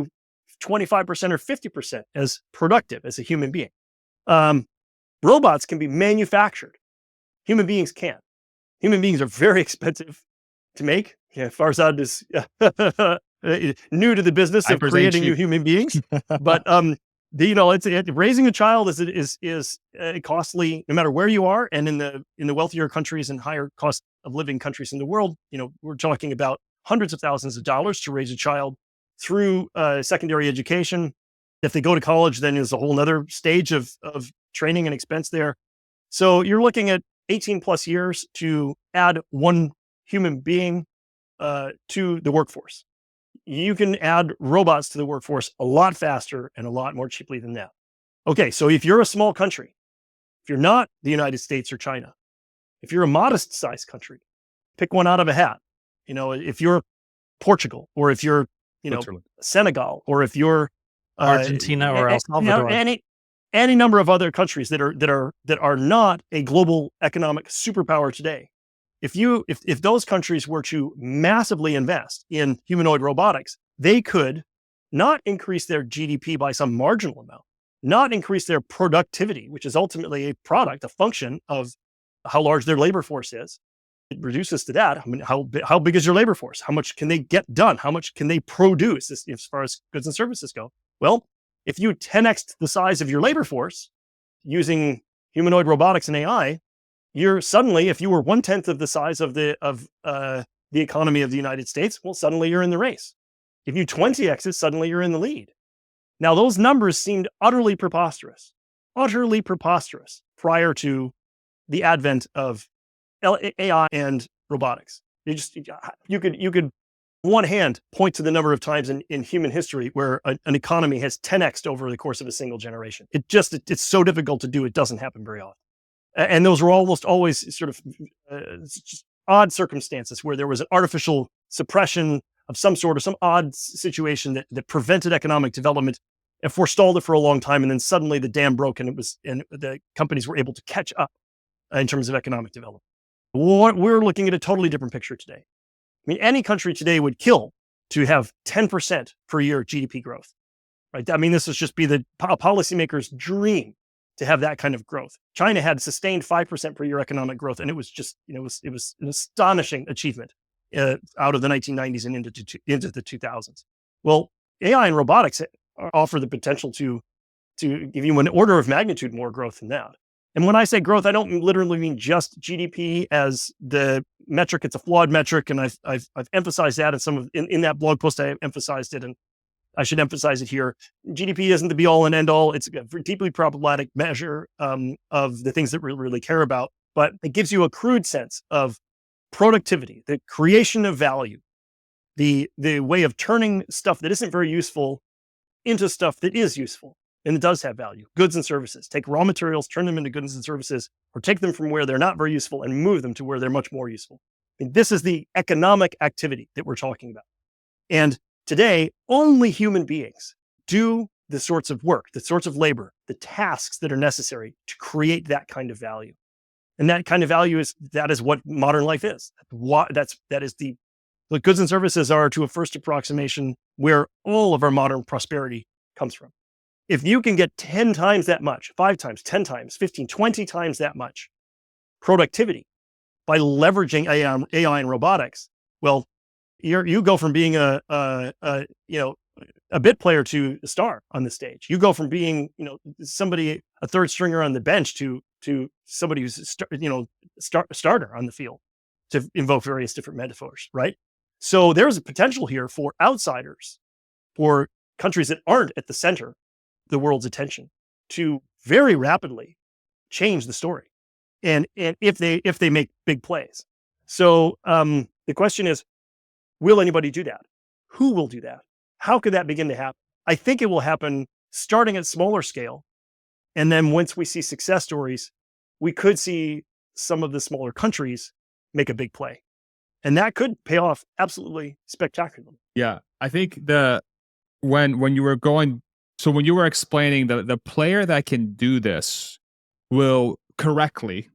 25% or 50% as productive as a human being. Robots can be manufactured. Human beings can't. Human beings are very expensive to make. Yeah, Farzad is new to the business of creating new human beings, but raising a child is costly no matter where you are, and in the wealthier countries and higher cost of living countries in the world, we're talking about hundreds of thousands of dollars to raise a child through secondary education. If they go to college, then there's a whole nother stage of training and expense there. So you're looking at 18 plus years to add one human being to the workforce. You can add robots to the workforce a lot faster and a lot more cheaply than that. Okay, so if you're a small country, if you're not the United States or China, if you're a modest sized country, pick one out of a hat. If you're Portugal, or if you're, Senegal, or if you're Argentina or El Salvador, any number of other countries that are not a global economic superpower today. If those countries were to massively invest in humanoid robotics, they could not increase their GDP by some marginal amount, not increase their productivity, which is ultimately a product, a function of how large their labor force is. It reduces to that. I mean, how big is your labor force? How much can they get done? How much can they produce as far as goods and services go? Well, if you 10x the size of your labor force using humanoid robotics and AI, you're suddenly, if you were 1/10 of the size of the economy of the United States, well, suddenly you're in the race. If you 20x it, suddenly you're in the lead. Now, those numbers seemed utterly preposterous prior to the advent of AI and robotics. You could one hand point to the number of times in human history where an economy has 10x'd over the course of a single generation. It's so difficult to do. It doesn't happen very often. And those were almost always sort of just odd circumstances where there was an artificial suppression of some sort, or some odd situation that prevented economic development and forestalled it for a long time. And then suddenly the dam broke, and the companies were able to catch up in terms of economic development. We're looking at a totally different picture today. I mean, any country today would kill to have 10% per year GDP growth, right? I mean, this would just be the policymaker's dream to have that kind of growth. China had sustained 5% per year economic growth, and it was just, it was an astonishing achievement out of the 1990s and into the 2000s. Well, AI and robotics offer the potential to give you an order of magnitude more growth than that. And when I say growth, I don't literally mean just GDP as the metric. It's a flawed metric, and I've emphasized that in that blog post. I emphasized it, and I should emphasize it here. GDP isn't the be all and end all. It's a deeply problematic measure of the things that we really care about, but it gives you a crude sense of productivity, the creation of value, the way of turning stuff that isn't very useful into stuff that is useful and it does have value. Goods and services. Take raw materials, turn them into goods and services, or take them from where they're not very useful and move them to where they're much more useful. I mean, this is the economic activity that we're talking about. And today, only human beings do the sorts of work, the sorts of labor, the tasks that are necessary to create that kind of value. And that kind of value is what modern life is. The goods and services are, to a first approximation, where all of our modern prosperity comes from. If you can get 10 times that much, 5 times, 10 times, 15, 20 times that much productivity by leveraging AI and robotics, well, you go from being a bit player to a star on the stage. You go from being, somebody, a third stringer on the bench to somebody who's starter on the field, to invoke various different metaphors, right? So there's a potential here for outsiders, for countries that aren't at the center of the world's attention, to very rapidly change the story, and if they make big plays. So the question is, will anybody do that? Who will do that? How could that begin to happen? I think it will happen starting at smaller scale, and then once we see success stories, we could see some of the smaller countries make a big play. And that could pay off absolutely spectacularly. Yeah, I think when you were explaining the player that can do this will correctly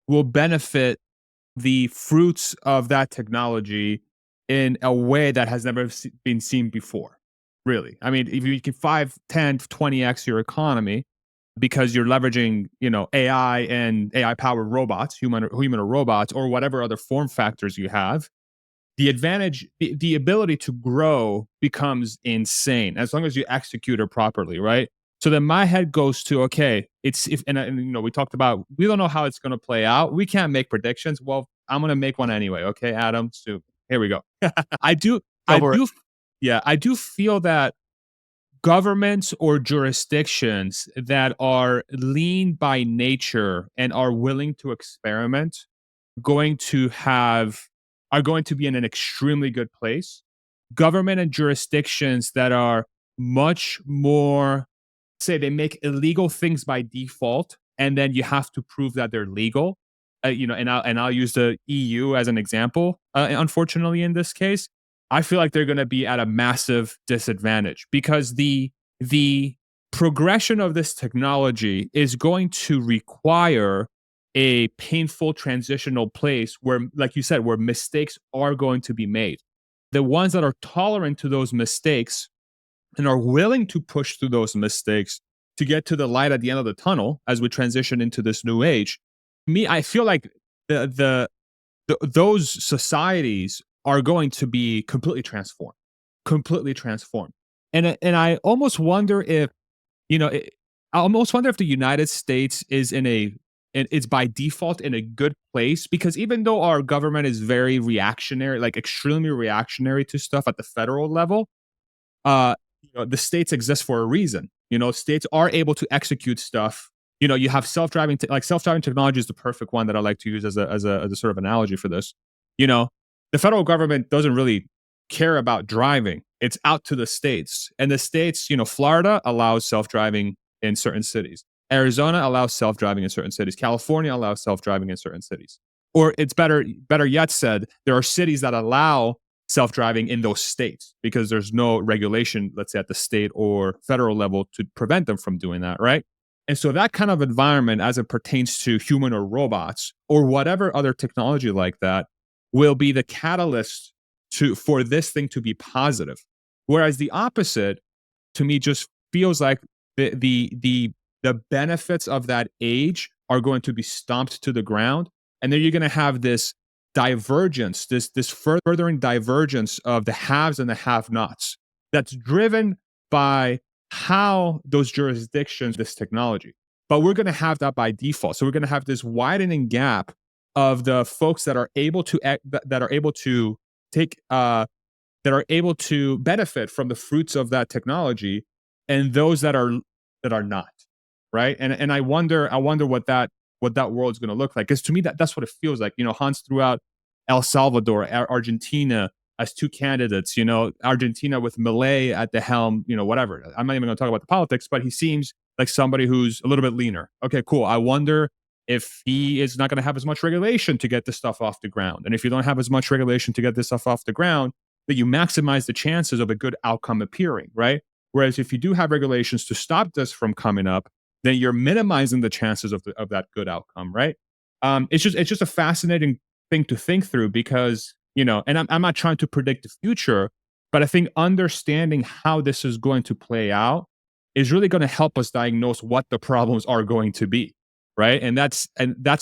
will benefit the fruits of that technology in a way that has never been seen before. Really, I mean, if you can 5, 10, 20x your economy because you're leveraging, AI and AI-powered robots, human or robots, or whatever other form factors you have, the advantage, the ability to grow becomes insane as long as you execute it properly, right? So then my head goes to, okay, we talked about, we don't know how it's going to play out. We can't make predictions. Well, I'm going to make one anyway. Okay, Adam. So here we go. I do feel that governments or jurisdictions that are lean by nature and are willing to experiment are going to be in an extremely good place. Government and jurisdictions that are much more, say, they make illegal things by default, and then you have to prove that they're legal. And I'll use the EU as an example. Unfortunately, in this case, I feel like they're going to be at a massive disadvantage because the progression of this technology is going to require a painful transitional place where, like you said, where mistakes are going to be made. the ones that are tolerant to those mistakes and are willing to push through those mistakes to get to the light at the end of the tunnel as we transition into this new age, I feel like those societies are going to be completely transformed. And I almost wonder if, I almost wonder if the United States is it's by default in a good place, because even though our government is very reactionary, like extremely reactionary to stuff at the federal level, the states exist for a reason. States are able to execute stuff. You have self-driving technology is the perfect one that I like to use as a sort of analogy for this. The federal government doesn't really care about driving. It's out to the states, and the states, Florida allows self-driving in certain cities. Arizona allows self-driving in certain cities. California allows self-driving in certain cities. Or it's better yet said, there are cities that allow self-driving in those states because there's no regulation, let's say at the state or federal level, to prevent them from doing that, right? And so that kind of environment, as it pertains to human or robots or whatever other technology like that, will be the catalyst for this thing to be positive. Whereas the opposite, to me, just feels like the benefits of that age are going to be stomped to the ground, and then you're going to have this divergence, this furthering divergence of the haves and the have-nots that's driven by how those jurisdictions, this technology. But we're going to have that by default. So we're going to have this widening gap of the folks that are able to benefit from the fruits of that technology, and those that are not, right? And I wonder what that world's going to look like, because to me that's what it feels like. Hans threw out El Salvador, Argentina as two candidates. Argentina with Milei at the helm. Whatever. I'm not even going to talk about the politics, but he seems like somebody who's a little bit leaner. Okay, cool. I wonder if he is not going to have as much regulation to get this stuff off the ground. And if you don't have as much regulation to get this stuff off the ground, that you maximize the chances of a good outcome appearing, right? Whereas if you do have regulations to stop this from coming up, then you're minimizing the chances of that good outcome, right? It's just a fascinating thing to think through, because, and I'm not trying to predict the future, but I think understanding how this is going to play out is really going to help us diagnose what the problems are going to be, right? And that's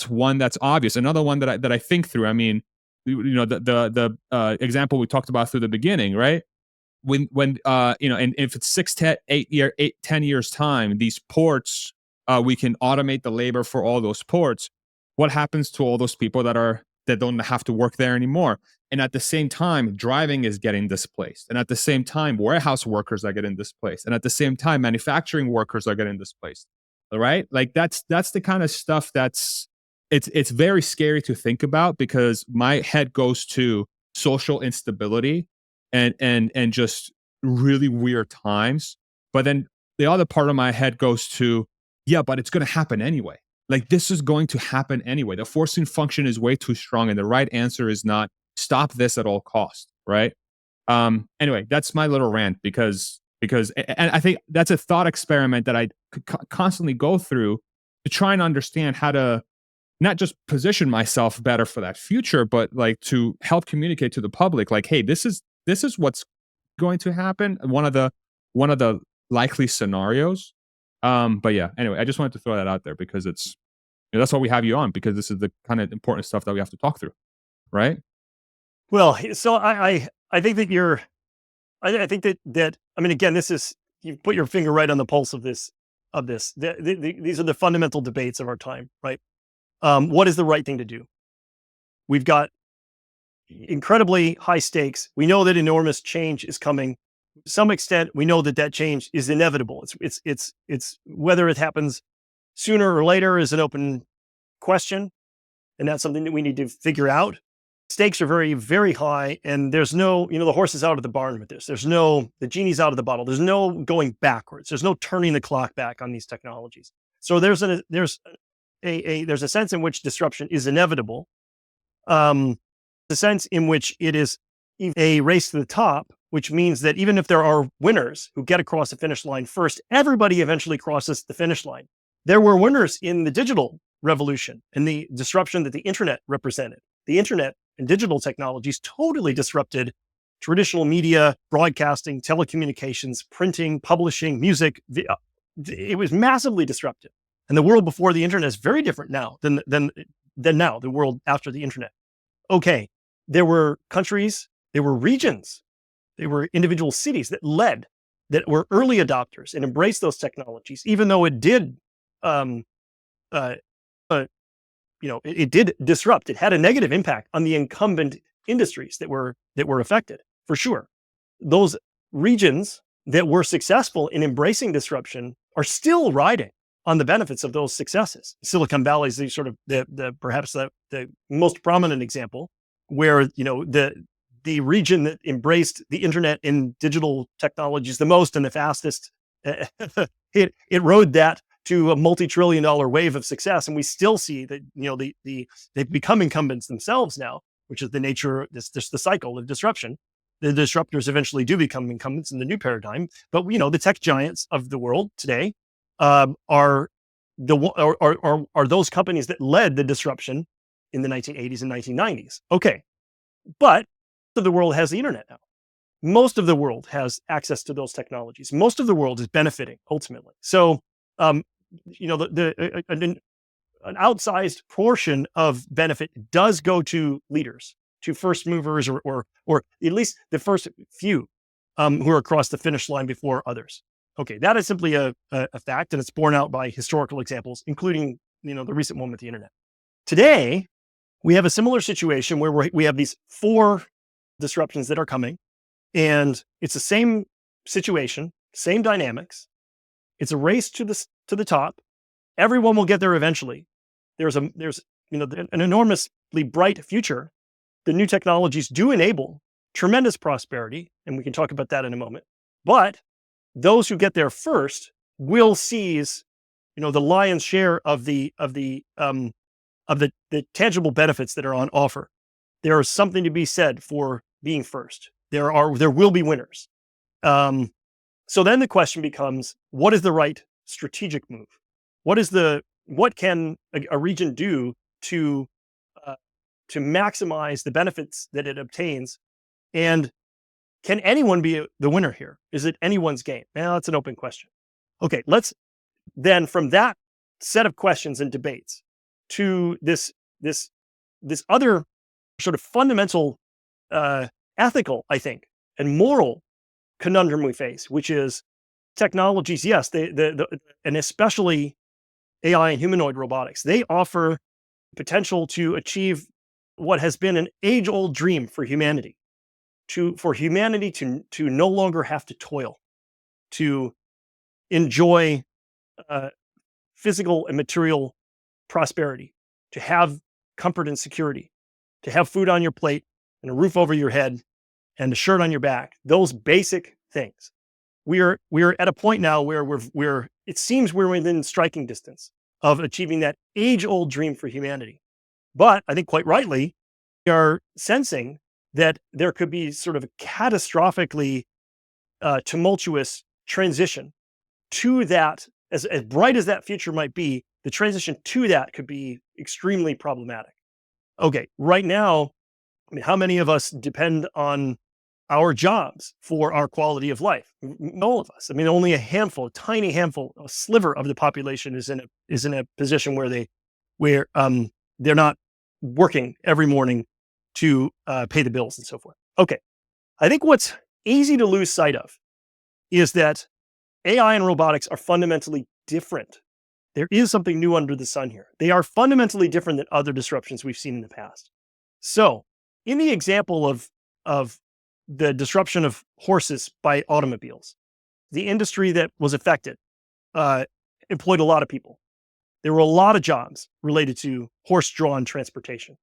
one that's obvious. Another one that I think through. I mean, the example we talked about through the beginning, right? When and if it's 10 years time, these ports, we can automate the labor for all those ports. What happens to all those people that don't have to work there anymore? And at the same time, driving is getting displaced. And at the same time, warehouse workers are getting displaced. And at the same time, manufacturing workers are getting displaced. All right? Like that's the kind of stuff it's very scary to think about, because my head goes to social instability and just really weird times. But then the other part of my head goes to, yeah, but it's going to happen anyway. Like, this is going to happen anyway. The forcing function is way too strong, and the right answer is not stop this at all costs, right? Anyway, that's my little rant, because and I think that's a thought experiment that I constantly go through to try and understand how to not just position myself better for that future, but like to help communicate to the public, like, hey, this is what's going to happen. One of the likely scenarios. But yeah, anyway, I just wanted to throw that out there, because it's, that's why we have you on, because this is the kind of important stuff that we have to talk through, right? Well, so I think that I think that I mean, again, this is, you put your finger right on the pulse of this. These are the fundamental debates of our time, right? What is the right thing to do? We've got incredibly high stakes. We know that enormous change is coming. To some extent, we know that change is inevitable. It's whether it happens sooner or later is an open question, and that's something that we need to figure out. Stakes are very, very high, and there's no, the horse is out of the barn with this. The genie's out of the bottle. There's no going backwards. There's no turning the clock back on these technologies. So there's a sense in which disruption is inevitable. The sense in which it is a race to the top, which means that even if there are winners who get across the finish line first, everybody eventually crosses the finish line. There were winners in the digital revolution and the disruption that the internet represented. The internet and digital technologies totally disrupted traditional media, broadcasting, telecommunications, printing, publishing, music. It was massively disruptive. And the world before the internet is very different now than now, the world after the internet. Okay, there were countries, there were regions, there were individual cities that led, that were early adopters and embraced those technologies, even though it did, um, uh, it did disrupt. It had a negative impact on the incumbent industries that were affected, for sure. Those regions that were successful in embracing disruption are still riding on the benefits of those successes. Silicon Valley is the sort of perhaps the most prominent example, where the region that embraced the internet and digital technologies the most and the fastest, it rode that to a multi-trillion-dollar wave of success, and we still see that they've become incumbents themselves now, which is the nature. This the cycle of disruption. The disruptors eventually do become incumbents in the new paradigm, but the tech giants of the world today are those companies that led the disruption in the 1980s and 1990s. Okay, but most of the world has the internet now. Most of the world has access to those technologies. Most of the world is benefiting ultimately. So, an outsized portion of benefit does go to leaders, to first movers, or at least the first few who are across the finish line before others. Okay, that is simply a fact, and it's borne out by historical examples, including the recent one with the internet. Today, we have a similar situation where we have these 4 disruptions that are coming, and it's the same situation, same dynamics. It's a race to the top. Everyone will get there eventually. There's an enormously bright future. The new technologies do enable tremendous prosperity, and we can talk about that in a moment. But those who get there first will seize, the lion's share of the tangible benefits that are on offer. There is something to be said for being first. There will be winners. So then the question becomes, what is the right strategic move? What can a region do to maximize the benefits that it obtains? And can anyone be the winner here? Is it anyone's game? Well, that's an open question. Okay, let's then, from that set of questions and debates, to this other sort of fundamental ethical, I think, and moral conundrum we face, which is technologies. Yes, and especially AI and humanoid robotics, they offer potential to achieve what has been an age-old dream for humanity, for humanity to no longer have to toil, to enjoy physical and material prosperity, to have comfort and security, to have food on your plate and a roof over your head and a shirt on your back. Those basic things. We're at a point now where it seems we're within striking distance of achieving that age-old dream for humanity. But I think quite rightly, we are sensing that there could be sort of a catastrophically tumultuous transition to that. As bright as that future might be, the transition to that could be extremely problematic. Okay, right now, I mean, how many of us depend on our jobs for our quality of life? All of us. I mean, only a tiny handful, a sliver of the population is in a position where they're not working every morning to pay the bills and so forth. Okay, I think what's easy to lose sight of is that AI and robotics are fundamentally different. There is something new under the sun here. They are fundamentally different than other disruptions we've seen in the past. So, in the example of the disruption of horses by automobiles, the industry that was affected employed a lot of people. There were a lot of jobs related to horse-drawn transportation,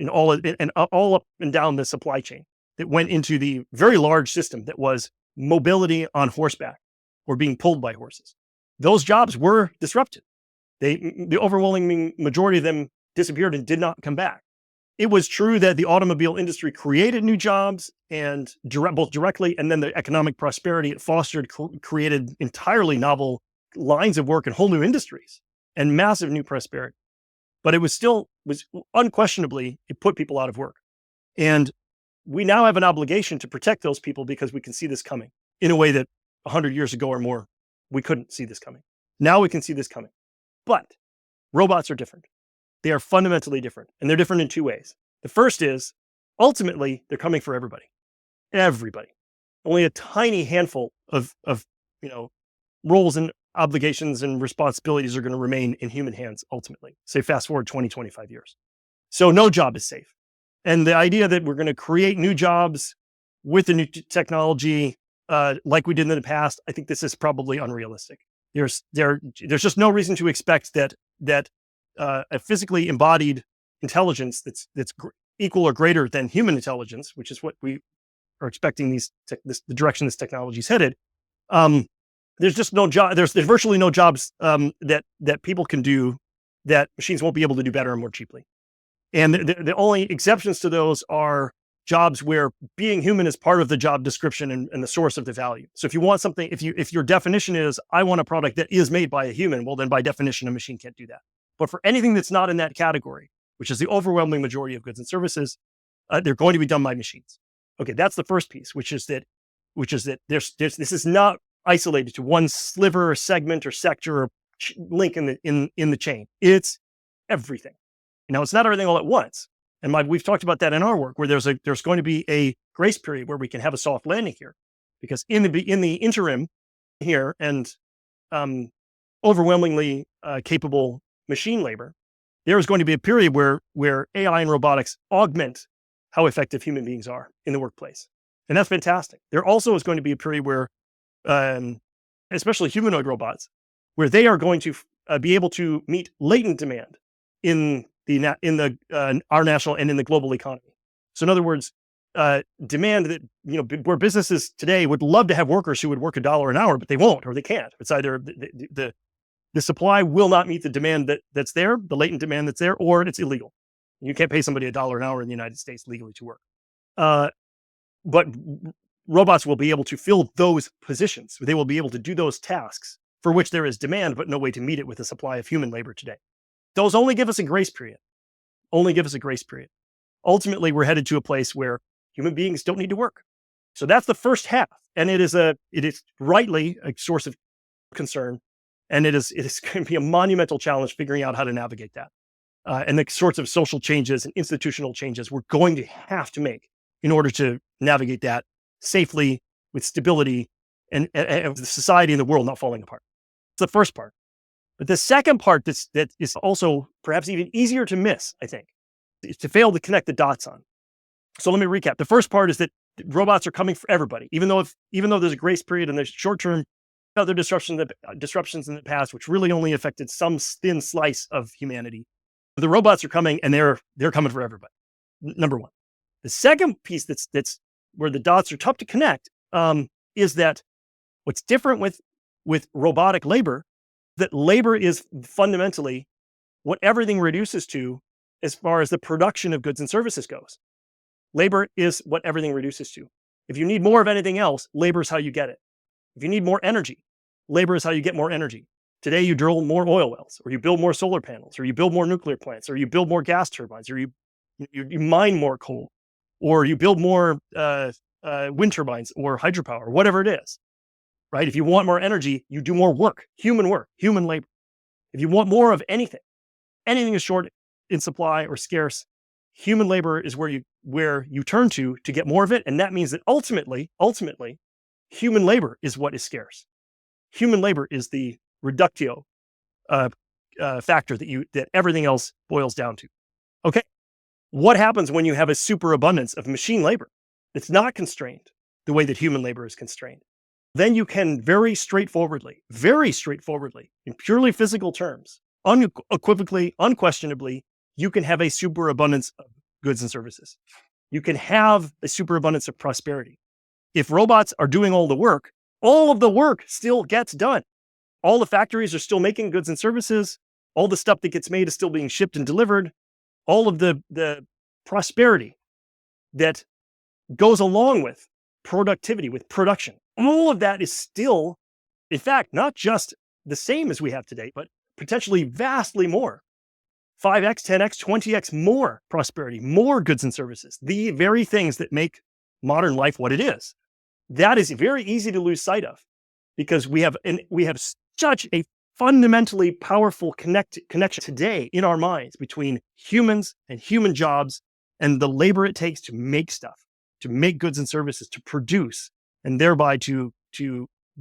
all up and down the supply chain that went into the very large system that was mobility on horseback or being pulled by horses. Those jobs were disrupted. The overwhelming majority of them disappeared and did not come back. It was true that the automobile industry created new jobs, and both directly, and then the economic prosperity it fostered created entirely novel lines of work and whole new industries and massive new prosperity. But it was unquestionably, it put people out of work. And we now have an obligation to protect those people because we can see this coming in a way that 100 years ago or more, we couldn't see this coming. Now we can see this coming. But robots are different. They are fundamentally different, and they're different in two ways. The first is, ultimately, they're coming for everybody. Everybody. Only a tiny handful of roles and obligations and responsibilities are going to remain in human hands ultimately. Say fast forward 20, 25 years. So no job is safe. And the idea that we're going to create new jobs with the new technology, like we did in the past, I think this is probably unrealistic. There's just no reason to expect that a physically embodied intelligence that's equal or greater than human intelligence, which is what we are expecting the direction this technology is headed. There's just no job. There's virtually no jobs that people can do that machines won't be able to do better and more cheaply. And the only exceptions to those are jobs where being human is part of the job description and the source of the value. So if you want something, if your definition is, I want a product that is made by a human, well, then by definition, a machine can't do that. But for anything that's not in that category, which is the overwhelming majority of goods and services, they're going to be done by machines. Okay, that's the first piece, which is that this is not isolated to one sliver or segment or sector or link in the chain. It's everything. Now, it's not everything all at once. And we've talked about that in our work, where there's going to be a grace period where we can have a soft landing here, because in the interim here and overwhelmingly capable machine labor, there is going to be a period where AI and robotics augment how effective human beings are in the workplace, and that's fantastic. There also is going to be a period where, especially humanoid robots, where they are going to be able to meet latent demand in our national and in the global economy. So in other words, demand that, where businesses today would love to have workers who would work $1 an hour, but they won't, or they can't. It's either the supply will not meet the demand that's there, the latent demand that's there, or it's illegal. You can't pay somebody $1 an hour in the United States legally to work. But robots will be able to fill those positions. They will be able to do those tasks for which there is demand, but no way to meet it with the supply of human labor today. Those only give us a grace period. Ultimately, we're headed to a place where human beings don't need to work. So that's the first half. And it is rightly a source of concern. And it is going to be a monumental challenge figuring out how to navigate that. And the sorts of social changes and institutional changes we're going to have to make in order to navigate that safely with stability and the society and the world not falling apart. It's the first part. But the second part that is also perhaps even easier to miss, I think, is to fail to connect the dots on. So let me recap. The first part is that robots are coming for everybody, even though there's a grace period and there's short-term other disruptions in the past, which really only affected some thin slice of humanity. The robots are coming, and they're coming for everybody. Number one. The second piece that's where the dots are tough to connect is that what's different with robotic labor, that labor is fundamentally what everything reduces to as far as the production of goods and services goes. Labor is what everything reduces to. If you need more of anything else, labor is how you get it. If you need more energy, labor is how you get more energy. Today, you drill more oil wells, or you build more solar panels, or you build more nuclear plants, or you build more gas turbines, or you mine more coal, or you build more wind turbines or hydropower, whatever it is. Right? If you want more energy, you do more work, human labor. If you want more of anything is short in supply or scarce, human labor is where you turn to get more of it. And that means that ultimately, human labor is what is scarce. Human labor is the reductio factor that everything else boils down to. Okay. What happens when you have a superabundance of machine labor that's not constrained the way that human labor is constrained? Then you can very straightforwardly, in purely physical terms, unequivocally, unquestionably, you can have a superabundance of goods and services. You can have a superabundance of prosperity. If robots are doing all the work still gets done. All the factories are still making goods and services. All the stuff that gets made is still being shipped and delivered. All of the prosperity that goes along with productivity, with production, all of that is still, in fact, not just the same as we have today, but potentially vastly more 5x, 10x, 20x more prosperity, more goods and services, the very things that make modern life what it is. That is very easy to lose sight of because we have such a fundamentally powerful connection today in our minds between humans and human jobs and the labor it takes to make stuff, to make goods and services, to produce, and thereby to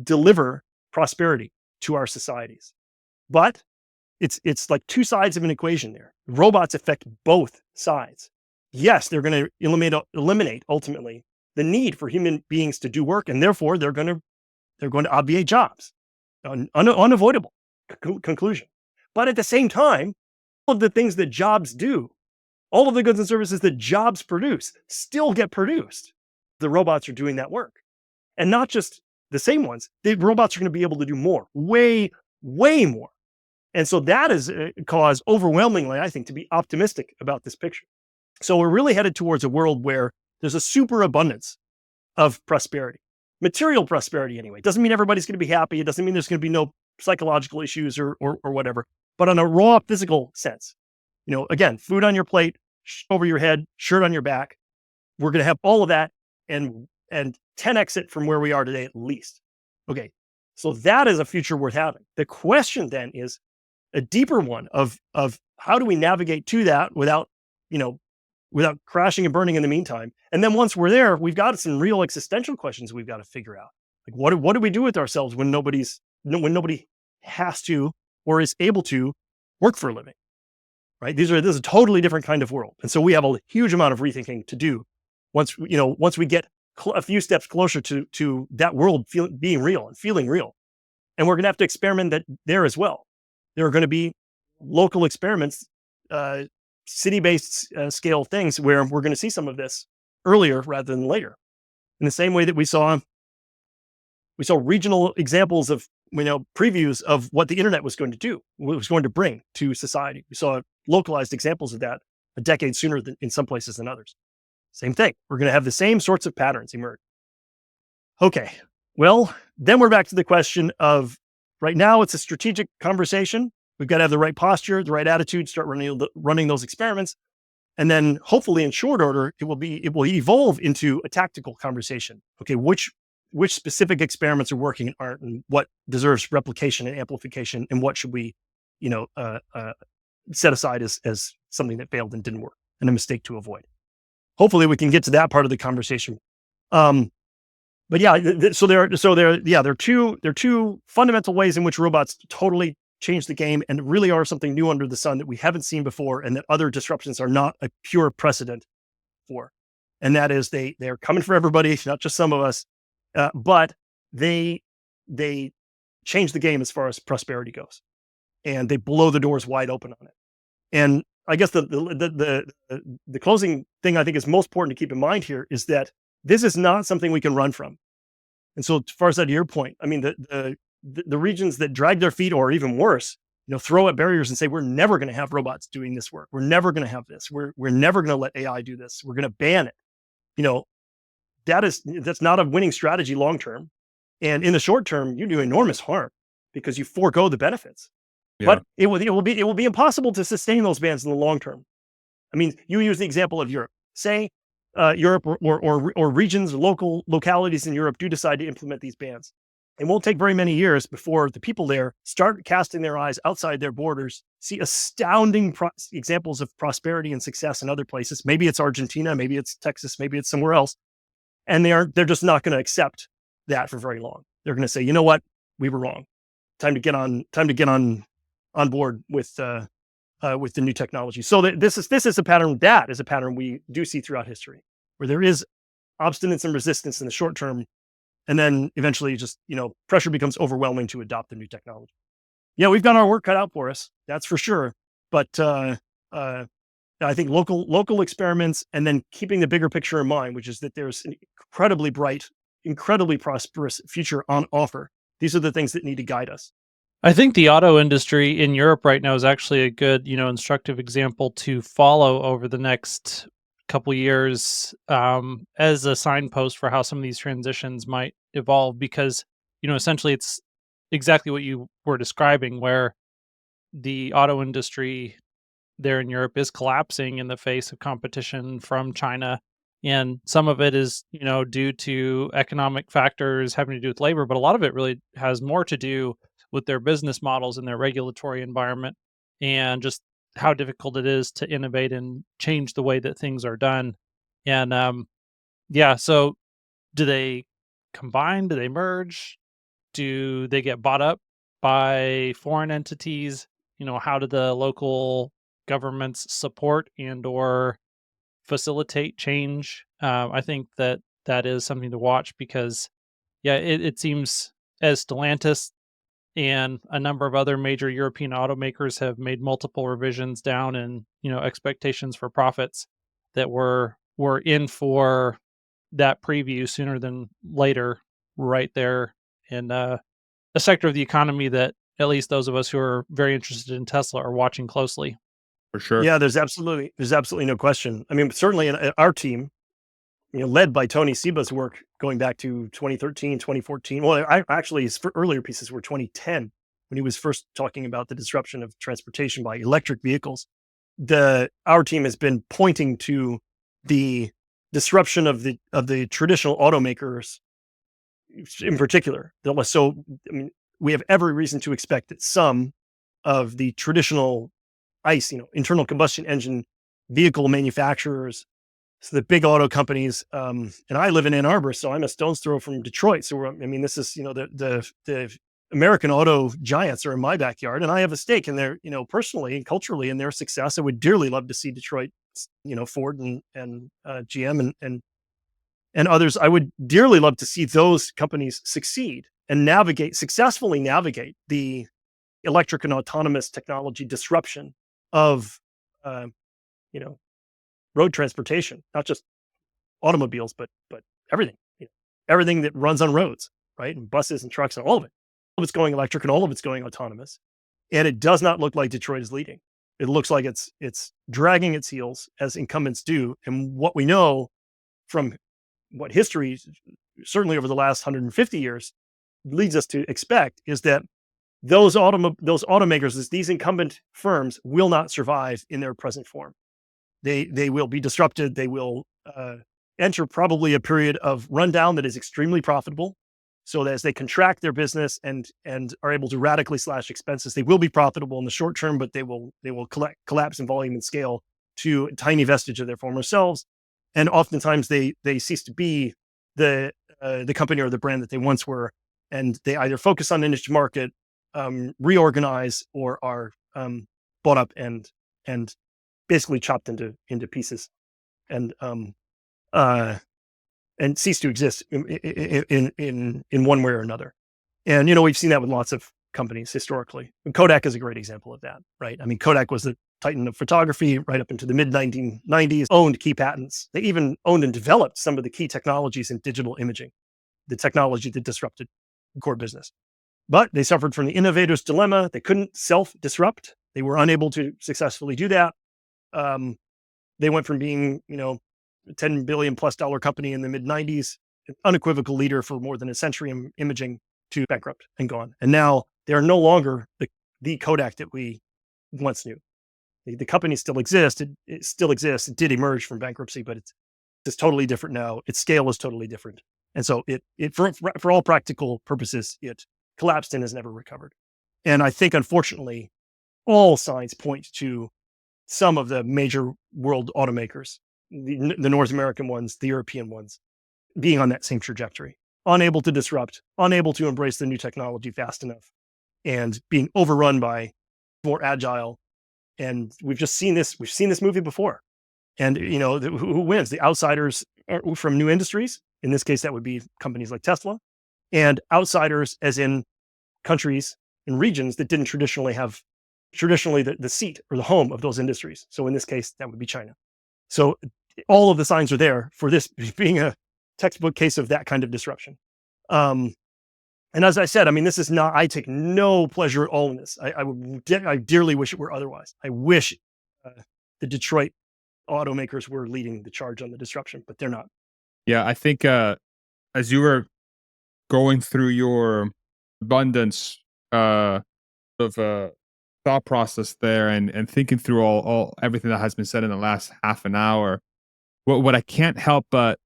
deliver prosperity to our societies. But it's like two sides of an equation there. Robots affect both sides. Yes, they're going to eliminate ultimately the need for human beings to do work, and therefore they're going to obviate jobs. Unavoidable conclusion. But at the same time, all of the things that jobs do, all of the goods and services that jobs produce still get produced. The robots are doing that work. And not just the same ones. The robots are going to be able to do more, way, way more. And so that is a cause overwhelmingly, I think, to be optimistic about this picture. So we're really headed towards a world where there's a superabundance of prosperity, material prosperity anyway. It doesn't mean everybody's going to be happy. It doesn't mean there's going to be no psychological issues or whatever, but on a raw physical sense, again, food on your plate, over your head, shirt on your back. We're going to have all of that and 10x it from where we are today at least. Okay, so that is a future worth having. The question then is a deeper one of how do we navigate to that without crashing and burning in the meantime. And then once we're there, we've got some real existential questions we've got to figure out. Like what do we do with ourselves when nobody has to or is able to work for a living? Right? This is a totally different kind of world. And so we have a huge amount of rethinking to do once we get a few steps closer to that world being real and feeling real. And we're going to have to experiment there as well. There are going to be local experiments, city-based scale things where we're going to see some of this earlier rather than later. In the same way that we saw regional examples of previews of what the internet was going to do, what it was going to bring to society. We saw localized examples of that a decade sooner than in some places than others. Same thing. We're going to have the same sorts of patterns emerge. Okay. Well, then we're back to the question of right now it's a strategic conversation. We've got to have the right posture, the right attitude, start running those experiments. And then hopefully in short order, it will evolve into a tactical conversation. Okay. Which specific experiments are working and aren't, and what deserves replication and amplification, and what should we, set aside as something that failed and didn't work and a mistake to avoid. Hopefully we can get to that part of the conversation. But yeah, there are two fundamental ways in which robots totally change the game and really are something new under the sun that we haven't seen before, and that other disruptions are not a pure precedent for. And that is they're coming for everybody, not just some of us, but they change the game as far as prosperity goes, and they blow the doors wide open on it. And I guess the closing thing I think is most important to keep in mind here is that this is not something we can run from. And so, as far as that, your point, I mean, the regions that drag their feet, or even worse, throw up barriers and say we're never going to have robots doing this work. We're never going to have this. We're never going to let AI do this. We're going to ban it. That's not a winning strategy long term. And in the short term, you do enormous harm because you forego the benefits. Yeah. But it will be impossible to sustain those bans in the long term. I mean, you use the example of Europe. Say Europe or regions, localities in Europe do decide to implement these bans. It won't take very many years before the people there start casting their eyes outside their borders, see astounding examples of prosperity and success in other places. Maybe it's Argentina, maybe it's Texas, maybe it's somewhere else. And they're just not going to accept that for very long. They're going to say, you know what, we were wrong. Time to get on board with the new technology. So this is a pattern. That is a pattern we do see throughout history, where there is obstinance and resistance in the short term, and then eventually just pressure becomes overwhelming to adopt the new technology. Yeah, we've got our work cut out for us, that's for sure. But I think local experiments, and then keeping the bigger picture in mind, which is that there's an incredibly bright, incredibly prosperous future on offer. These are the things that need to guide us. I think the auto industry in Europe right now is actually a good, instructive example to follow over the next couple years as a signpost for how some of these transitions might evolve, because, essentially it's exactly what you were describing, where the auto industry there in Europe is collapsing in the face of competition from China. And some of it is, due to economic factors having to do with labor, but a lot of it really has more to do with their business models and their regulatory environment and just how difficult it is to innovate and change the way that things are done. And yeah, so do they combine? Do they merge? Do they get bought up by foreign entities? How do the local governments support and or facilitate change? I think that that is something to watch because, yeah, it seems as Stellantis and a number of other major European automakers have made multiple revisions down in expectations for profits that were in for that preview sooner than later, right there in a sector of the economy that at least those of us who are very interested in Tesla are watching closely. For sure. Yeah, there's absolutely no question. I mean, certainly in our team, led by Tony Seba's work going back to 2013, 2014. Well, actually, his earlier pieces were 2010 when he was first talking about the disruption of transportation by electric vehicles. Our team has been pointing to the disruption of the traditional automakers in particular. So, I mean, we have every reason to expect that some of the traditional ICE, internal combustion engine vehicle manufacturers, so the big auto companies, and I live in Ann Arbor, so I'm a stone's throw from Detroit. So this is, the American auto giants are in my backyard, and I have a stake in their, personally and culturally in their success. I would dearly love to see Detroit, Ford and GM and others. I would dearly love to see those companies succeed and successfully navigate the electric and autonomous technology disruption of, you know, road transportation, not just automobiles, but everything, everything that runs on roads, right? And buses and trucks and all of it. All of it's going electric and all of it's going autonomous. And it does not look like Detroit is leading. It looks like it's dragging its heels as incumbents do. And what we know from what history, certainly over the last 150 years, leads us to expect is that those automakers, these incumbent firms, will not survive in their present form. They will be disrupted. They will enter probably a period of rundown that is extremely profitable. So that as they contract their business and are able to radically slash expenses, they will be profitable in the short term, but they will collapse in volume and scale to a tiny vestige of their former selves. And oftentimes they cease to be the company or the brand that they once were, and they either focus on a niche market, reorganize, or are bought up and basically chopped into pieces, and cease to exist in one way or another. And we've seen that with lots of companies historically. And Kodak is a great example of that, right? I mean, Kodak was the titan of photography right up into the mid 1990s, owned key patents. They even owned and developed some of the key technologies in digital imaging, the technology that disrupted core business. But they suffered from the innovator's dilemma. They couldn't self-disrupt. They were unable to successfully do that. They went from being, a $10 billion plus company in the mid 90s, an unequivocal leader for more than a century in imaging, to bankrupt and gone. And now they are no longer the Kodak that we once knew. The company still exists. It still exists. It did emerge from bankruptcy, but it's totally different now. Its scale is totally different. And so it for all practical purposes, it collapsed and has never recovered. And I think, unfortunately, all signs point to some of the major world automakers, the North American ones, the European ones, being on that same trajectory, unable to disrupt, unable to embrace the new technology fast enough, and being overrun by more agile. And we've seen this movie before. And who wins? The outsiders are from new industries. In this case, that would be companies like Tesla, and outsiders, as in countries and regions that didn't traditionally have the seat or the home of those industries. So in this case, that would be China. So all of the signs are there for this being a textbook case of that kind of disruption. And as I said, I mean, I take no pleasure at all in this. I dearly wish it were otherwise. I wish the Detroit automakers were leading the charge on the disruption, but they're not. Yeah, I think as you were going through your abundance of thought process there and thinking through all everything that has been said in the last half an hour, what I can't help but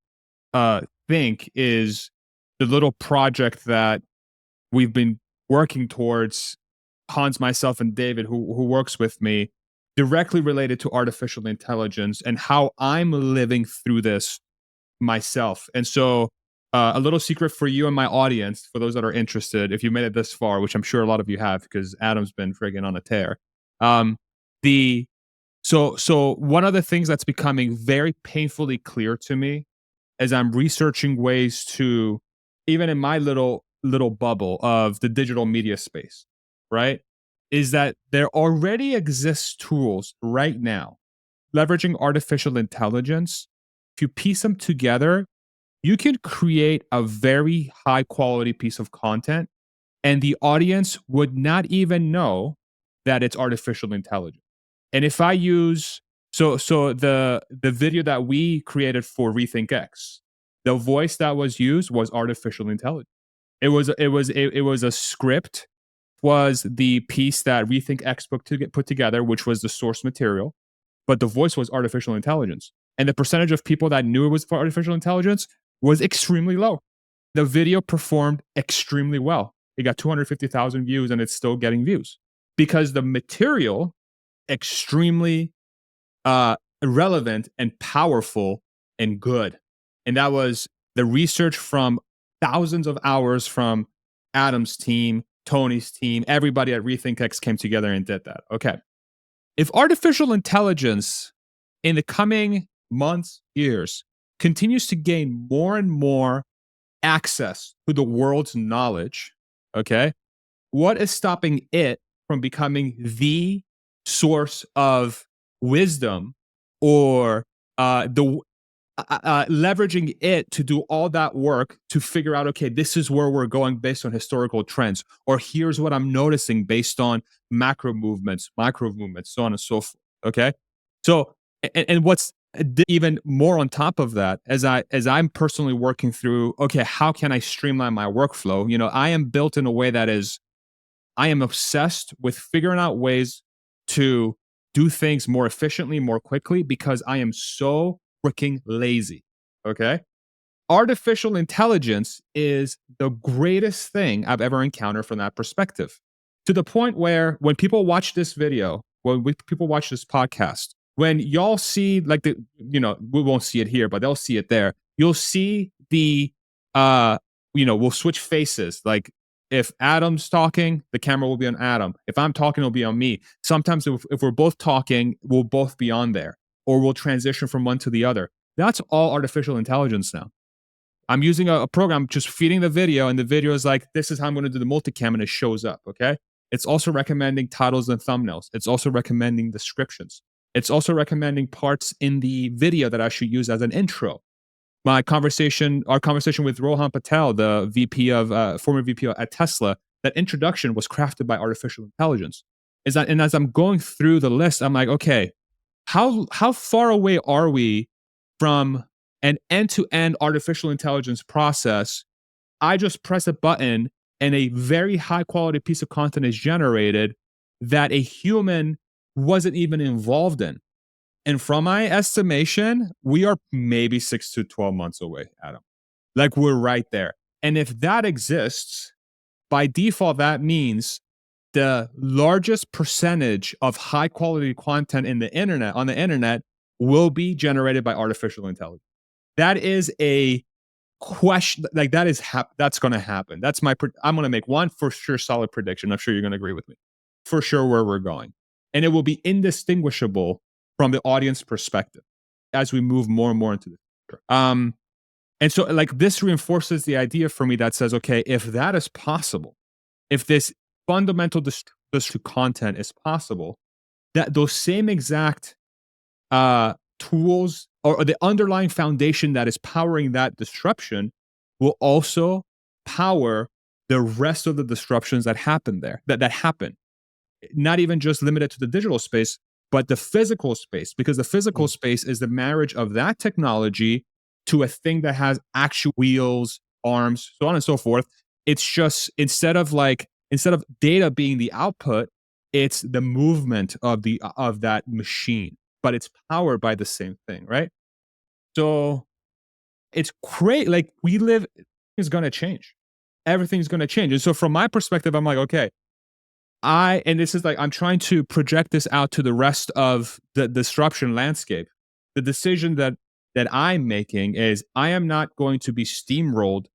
think is the little project that we've been working towards, Hans, myself, and David, who works with me, directly related to artificial intelligence and how I'm living through this myself. And so, a little secret for you and my audience, for those that are interested, if you made it this far, which I'm sure a lot of you have, because Adam's been friggin' on a tear. The so one of the things that's becoming very painfully clear to me as I'm researching ways to, even in my little bubble of the digital media space, right, is that there already exists tools right now leveraging artificial intelligence. If you piece them together, you can create a very high quality piece of content, and the audience would not even know that it's artificial intelligence. And if I use the video that we created for Rethink X, the voice that was used was artificial intelligence. It was a script, was the piece that Rethink X put together, which was the source material, but the voice was artificial intelligence. And the percentage of people that knew it was for artificial intelligence was extremely low. The video performed extremely well. It got 250,000 views and it's still getting views because the material extremely relevant and powerful and good. And that was the research from thousands of hours from Adam's team, Tony's team, everybody at Rethink X came together and did that. Okay. If artificial intelligence in the coming months, years, continues to gain more and more access to the world's knowledge, okay, what is stopping it from becoming the source of wisdom or leveraging it to do all that work to figure out, okay, this is where we're going based on historical trends, or here's what I'm noticing based on macro movements, micro movements, so on and so forth. Okay. So, and what's even more on top of that, as I'm personally working through, okay, how can I streamline my workflow? You know, I am built in a way that is, I am obsessed with figuring out ways to do things more efficiently, more quickly, because I am so freaking lazy. Okay. Artificial intelligence is the greatest thing I've ever encountered from that perspective, to the point where when people watch this video, people watch this podcast, when y'all see like we won't see it here, but they'll see it there. You'll see the, we'll switch faces. Like if Adam's talking, the camera will be on Adam. If I'm talking, it'll be on me. Sometimes if we're both talking, we'll both be on there, or we'll transition from one to the other. That's all artificial intelligence now. I'm using a program, just feeding the video, and the video is like, this is how I'm going to do the multicam, and it shows up, okay? It's also recommending titles and thumbnails. It's also recommending descriptions. It's also recommending parts in the video that I should use as an intro. Our conversation with Rohan Patel, the former VP at Tesla, that introduction was crafted by artificial intelligence. And as I'm going through the list, I'm like, okay, how far away are we from an end-to-end artificial intelligence process? I just press a button and a very high quality piece of content is generated that a human wasn't even involved in. And from my estimation, we are maybe 6 to 12 months away, Adam. Like we're right there. And if that exists, by default, that means the largest percentage of high quality content on the internet will be generated by artificial intelligence. That is a question, like that's going to happen. I'm going to make one for sure solid prediction. I'm sure you're going to agree with me. For sure where we're going. And it will be indistinguishable from the audience perspective as we move more and more into the future. And so like this reinforces the idea for me that says, okay, if that is possible, if this fundamental distribution content is possible, that those same exact tools or the underlying foundation that is powering that disruption will also power the rest of the disruptions that happen there, that happen. Not even just limited to the digital space, but the physical space, because the physical space is the marriage of that technology to a thing that has actual wheels, arms, so on and so forth. It's just instead of data being the output, It's the movement of that machine, but it's powered by the same thing, right? So it's great. Like we live is going to change. Everything's going to change. And so from my perspective, I'm like, okay, and this is like, I'm trying to project this out to the rest of the disruption landscape. The decision that I'm making is I am not going to be steamrolled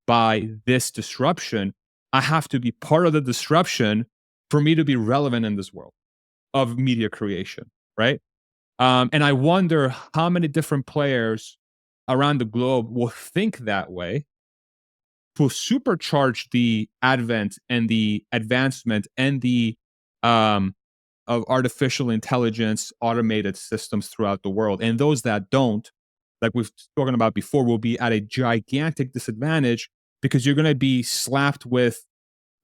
by this disruption. I have to be part of the disruption for me to be relevant in this world of media creation, right? And I wonder how many different players around the globe will think that way to supercharge the advent and the advancement and the of artificial intelligence automated systems throughout the world. And those that don't, like we've spoken about before, will be at a gigantic disadvantage because you're going to be slapped with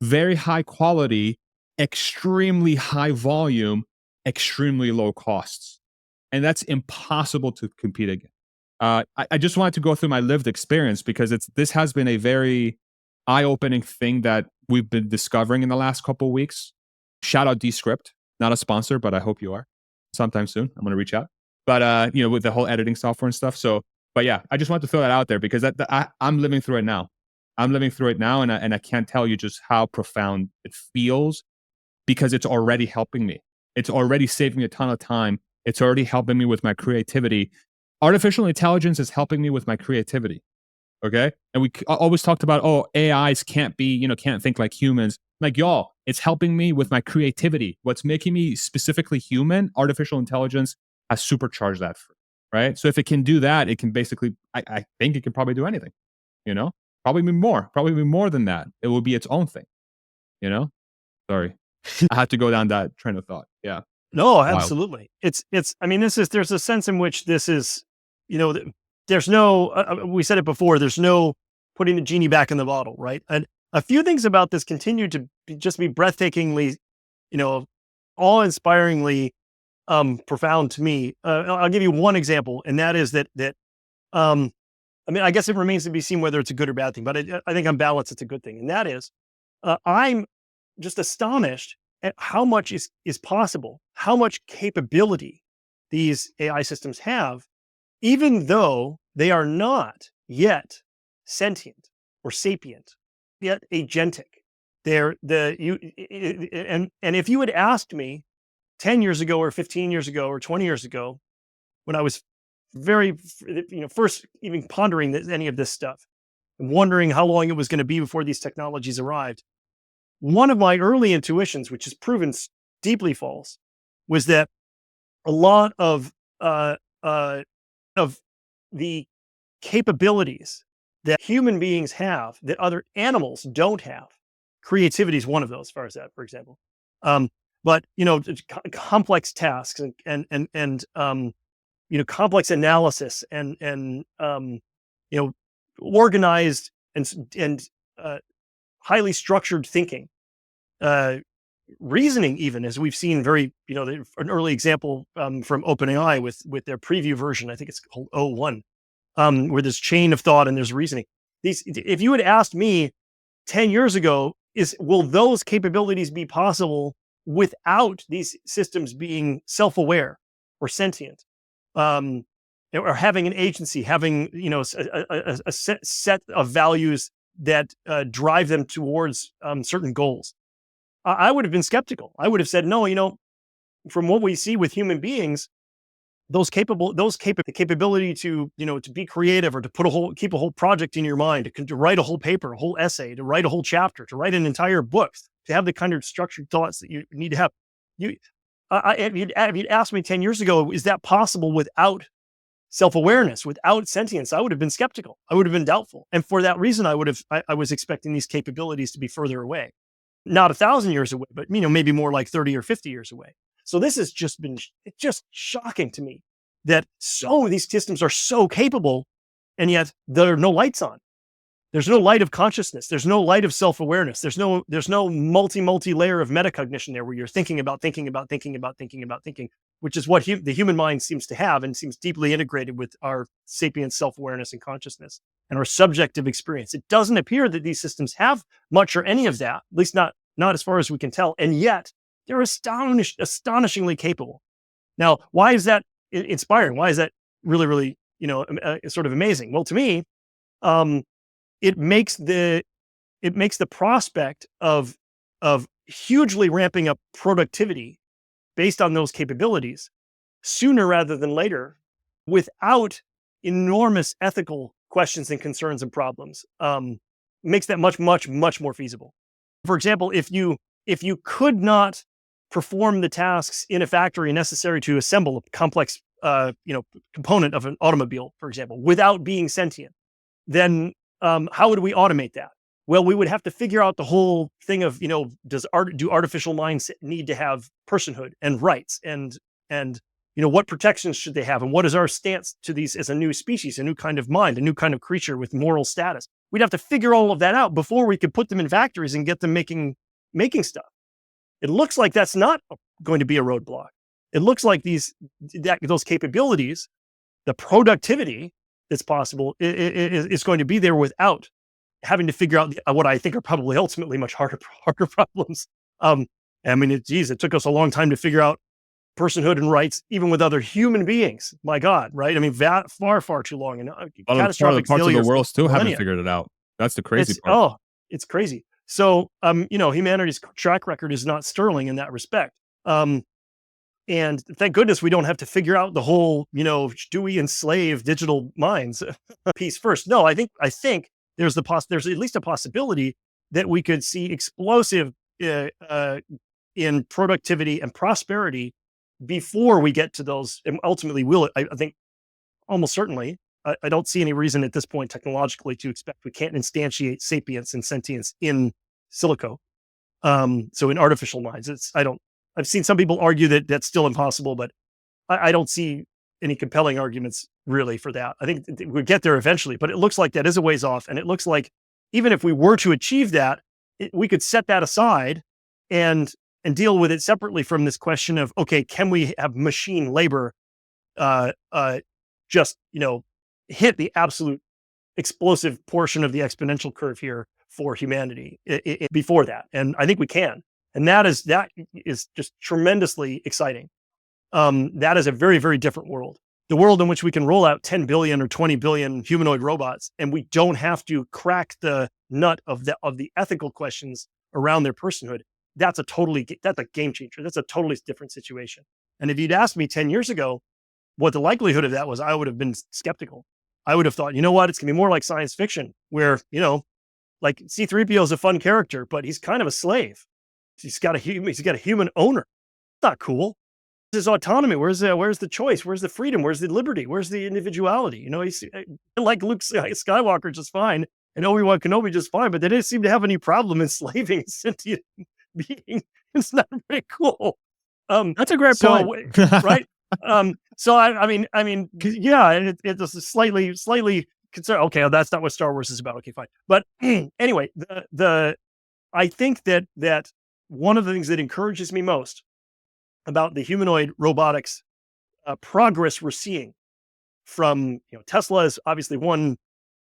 very high quality, extremely high volume, extremely low costs. And that's impossible to compete against. I just wanted to go through my lived experience because this has been a very eye-opening thing that we've been discovering in the last couple of weeks. Shout out Descript, not a sponsor, but I hope you are. Sometime soon, I'm going to reach out. But with the whole editing software and stuff. So, but yeah, I just wanted to throw that out there because I'm living through it now. I'm living through it now, and I can't tell you just how profound it feels because it's already helping me. It's already saving me a ton of time. It's already helping me with my creativity. Artificial intelligence is helping me with my creativity. Okay. And we always talked about, AIs can't think like humans. Like, y'all, it's helping me with my creativity. What's making me specifically human, artificial intelligence has supercharged that. Right. So if it can do that, it can basically, I think it can probably do anything, probably be more than that. It will be its own thing, Sorry. I had to go down that train of thought. Yeah. No, absolutely. There's a sense in which this is, there's no, we said it before, there's no putting the genie back in the bottle, right? And a few things about this continue to just be breathtakingly, awe-inspiringly profound to me. I'll give you one example, and that is that I guess it remains to be seen whether it's a good or bad thing, but I think on balance, it's a good thing. And that is, I'm just astonished at how much is possible, how much capability these AI systems have, even though they are not yet sentient or sapient, yet agentic. And if you had asked me 10 years ago or 15 years ago or 20 years ago, when I was first even pondering any of this stuff and wondering how long it was going to be before these technologies arrived, one of my early intuitions, which has proven deeply false, was that a lot of the capabilities that human beings have that other animals don't have, creativity is one of those, as far as that, for example. But complex tasks and complex analysis and organized and highly structured thinking, reasoning, even, as we've seen an early example from OpenAI with their preview version. I think it's called O1, where there's chain of thought and there's reasoning. If you had asked me 10 years ago, will those capabilities be possible without these systems being self-aware or sentient, or having an agency, having a set of values that drive them towards certain goals, I would have been skeptical. I would have said, no, from what we see with human beings, the capability to be creative, or to keep a whole project in your mind, to write a whole paper, a whole essay, to write a whole chapter, to write an entire book, to have the kind of structured thoughts that you need to have. If you'd asked me 10 years ago, is that possible without self-awareness, without sentience, I would have been skeptical. I would have been doubtful. And for that reason, I was expecting these capabilities to be further away, not 1,000 years away, but maybe more like 30 or 50 years away. So this has just been shocking to me that these systems are so capable, and yet there are no lights on. There's no light of consciousness. There's no light of self-awareness. There's no multi layer of metacognition there, where you're thinking, which is what the human mind seems to have, and seems deeply integrated with our sapient self-awareness and consciousness and our subjective experience. It doesn't appear that these systems have much or any of that, at least not as far as we can tell. And yet They're astonishingly capable. Now, why is that inspiring? Why is that really, really, sort of amazing? Well, to me, um, it makes the prospect of hugely ramping up productivity based on those capabilities sooner rather than later, without enormous ethical questions and concerns and problems, makes that much, much, much more feasible. For example, if you could not perform the tasks in a factory necessary to assemble a complex, component of an automobile, for example, without being sentient, then how would we automate that? Well, we would have to figure out the whole thing of, do artificial minds need to have personhood and rights, and what protections should they have, and what is our stance to these as a new species, a new kind of mind, a new kind of creature with moral status? We'd have to figure all of that out before we could put them in factories and get them making stuff. It looks like that's not going to be a roadblock. It looks like those capabilities, the productivity that's possible, is going to be there without having to figure out what I think are probably ultimately much harder problems. It took us a long time to figure out personhood and rights, even with other human beings. My God, right? I mean, far too long. And catastrophic parts of the world still haven't millennia. figured it out. That's the crazy part. It's crazy. So, humanity's track record is not sterling in that respect. And thank goodness we don't have to figure out the whole, do we enslave digital minds piece first? No, I think there's there's at least a possibility that we could see explosive in productivity and prosperity before we get to those, and ultimately I think almost certainly. I don't see any reason at this point technologically to expect we can't instantiate sapience and sentience in silico. So in artificial minds, I've seen some people argue that that's still impossible, but I don't see any compelling arguments really for that. I think we'll get there eventually, but it looks like that is a ways off. And it looks like even if we were to achieve that, we could set that aside and deal with it separately from this question of, okay, can we have machine labor just, hit the absolute explosive portion of the exponential curve here for humanity before that? And I think we can. And that is just tremendously exciting. That is a very, very different world. The world in which we can roll out 10 billion or 20 billion humanoid robots, and we don't have to crack the nut of the ethical questions around their personhood. That's a game changer. That's a totally different situation. And if you'd asked me 10 years ago what the likelihood of that was, I would have been skeptical. I would have thought, you know what, it's gonna be more like science fiction, where, like C-3PO is a fun character, but he's kind of a slave. He's got a human owner. Not cool. This is autonomy. Where's the choice? Where's the freedom? Where's the liberty? Where's the individuality? He's like Luke Skywalker just fine, and Obi-Wan Kenobi just fine, but they didn't seem to have any problem enslaving a sentient being. It's not very cool. That's a great point, right? So I mean, yeah, it's a slightly concerned. Okay, that's not what Star Wars is about. Okay, fine. But anyway, I think that one of the things that encourages me most about the humanoid robotics progress we're seeing from, Tesla is obviously one.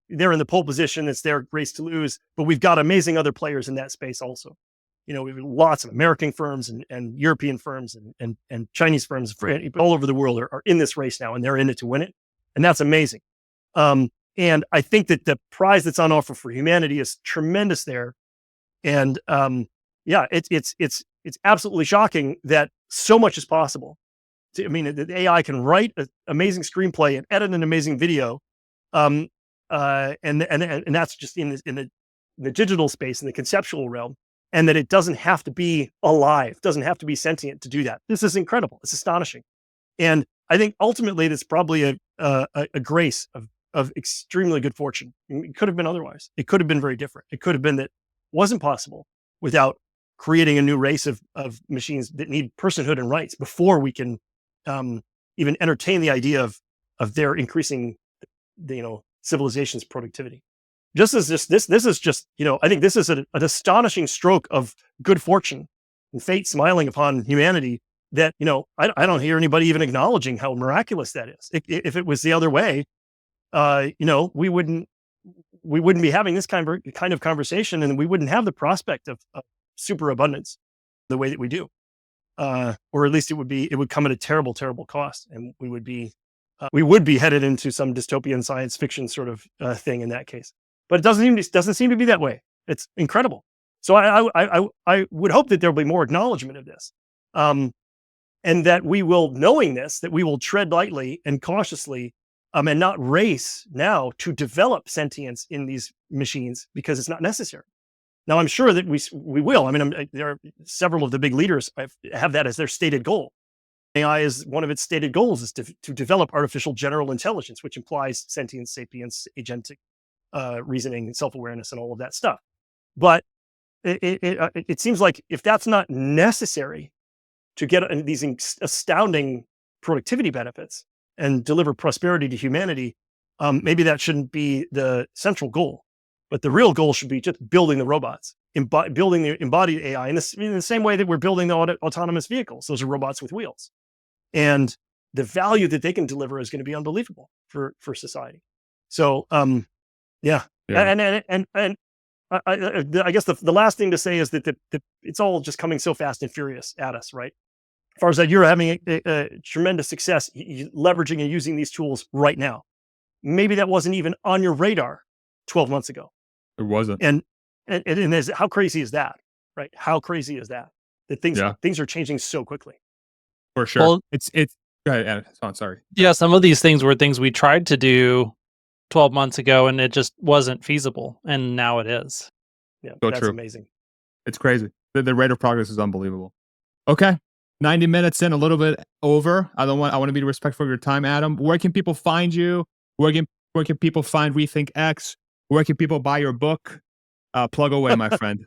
They're in the pole position. It's their race to lose, but we've got amazing other players in that space also. We have lots of American firms and European firms and Chinese firms all over the world are in this race now, and they're in it to win it. And that's amazing. And I think that the prize that's on offer for humanity is tremendous there. And it's absolutely shocking that so much is possible. The AI can write an amazing screenplay and edit an amazing video. And that's just in the digital space, in the conceptual realm. And that it doesn't have to be alive, doesn't have to be sentient to do that. This is incredible. It's astonishing. And I think ultimately that's probably a grace of extremely good fortune. It could have been otherwise. It could have been very different. It could have been that it wasn't possible without creating a new race of machines that need personhood and rights before we can even entertain the idea of their increasing, civilization's productivity. Just as this is just, I think this is an astonishing stroke of good fortune and fate smiling upon humanity that, I don't hear anybody even acknowledging how miraculous that is. If it was the other way, we wouldn't be having this kind of conversation, and we wouldn't have the prospect of superabundance the way that we do. or at least it would come at a terrible, terrible cost, and we would be headed into some dystopian science fiction sort of thing in that case. But it doesn't seem to be that way. It's incredible. So I would hope that there'll be more acknowledgement of this, and that we will, knowing this, that we will tread lightly and cautiously, and not race now to develop sentience in these machines because it's not necessary. Now, I'm sure that we will. I mean, there are several of the big leaders have that as their stated goal. AI is one of its stated goals is to develop artificial general intelligence, which implies sentience, sapience, agentic reasoning, self-awareness, and all of that stuff. But it seems like if that's not necessary to get these astounding productivity benefits and deliver prosperity to humanity, maybe that shouldn't be the central goal. But the real goal should be just building the robots, building the embodied AI in the same way that we're building the autonomous vehicles. Those are robots with wheels. And the value that they can deliver is going to be unbelievable for society. So, yeah. And I guess the last thing to say is that it's all just coming so fast and furious at us, right? As far as that, you're having a tremendous success leveraging and using these tools right now. Maybe that wasn't even on your radar 12 months ago. It wasn't. And how crazy is that, right? How crazy is that? That things are changing so quickly. For sure. Well, it's go ahead, Adam. Sorry. Yeah, some of these things were things we tried to do 12 months ago and it just wasn't feasible, and now it is. Yeah, so that's true. Amazing. It's crazy. The rate of progress is unbelievable. Okay. 90 minutes in, a little bit over. I want to be respectful of your time, Adam. Where can people find you? Where can people find Rethink X? Where can people buy your book? Plug away, my friend.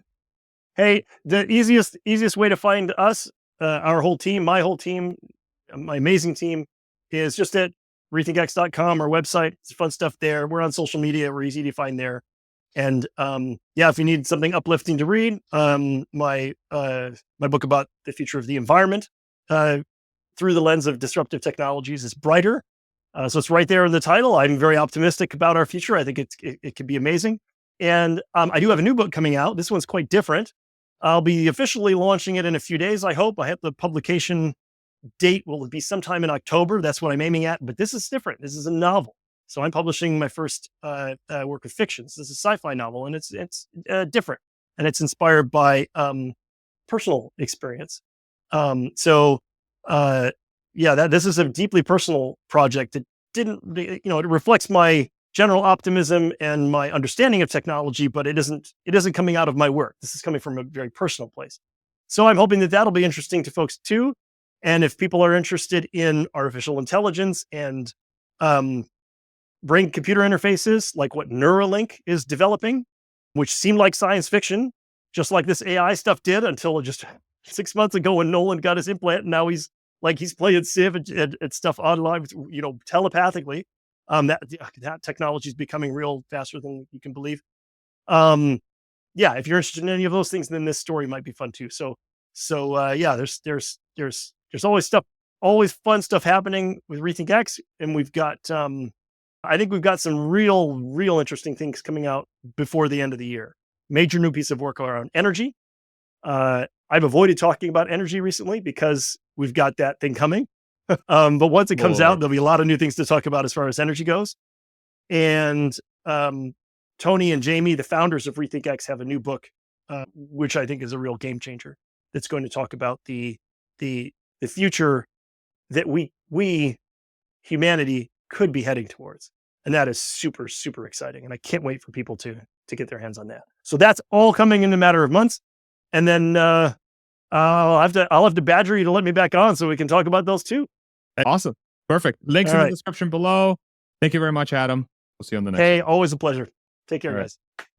Hey, the easiest way to find us, our whole team, my whole team, my amazing team, is just at rethinkx.com, our website. It's fun stuff there. We're on social media. We're easy to find there. And if you need something uplifting to read, my book about the future of the environment through the lens of disruptive technologies is Brighter. So it's right there in the title. I'm very optimistic about our future. I think it could be amazing. And I do have a new book coming out. This one's quite different. I'll be officially launching it in a few days, I hope. I have the publication date will be sometime in October. That's what I'm aiming at. But this is different. This is a novel. So I'm publishing my first work of fiction. So this is a sci-fi novel, and it's different. And it's inspired by personal experience. This is a deeply personal project that it reflects my general optimism and my understanding of technology, but it isn't coming out of my work. This is coming from a very personal place. So I'm hoping that that'll be interesting to folks too. And if people are interested in artificial intelligence and brain computer interfaces, like what Neuralink is developing, which seemed like science fiction, just like this AI stuff did until just 6 months ago when Nolan got his implant, and now he's playing Civ and stuff online, telepathically. That technology is becoming real faster than you can believe. If you're interested in any of those things, then this story might be fun too. There's always fun stuff happening with Rethink X, and we've got I think we've got some real interesting things coming out before the end of the year. Major new piece of work around energy. I've avoided talking about energy recently because we've got that thing coming. But once it comes out, there'll be a lot of new things to talk about as far as energy goes. And Tony and Jamie, the founders of Rethink X, have a new book, which I think is a real game changer. That's going to talk about the future that we humanity could be heading towards, and that is super, super exciting. And I can't wait for people to get their hands on that. So that's all coming in a matter of months, and then I'll have to badger you to let me back on so we can talk about those too. Awesome, perfect. Links in the description below. Thank you very much, Adam. We'll see you on the next. Hey, always a pleasure. Take care, guys.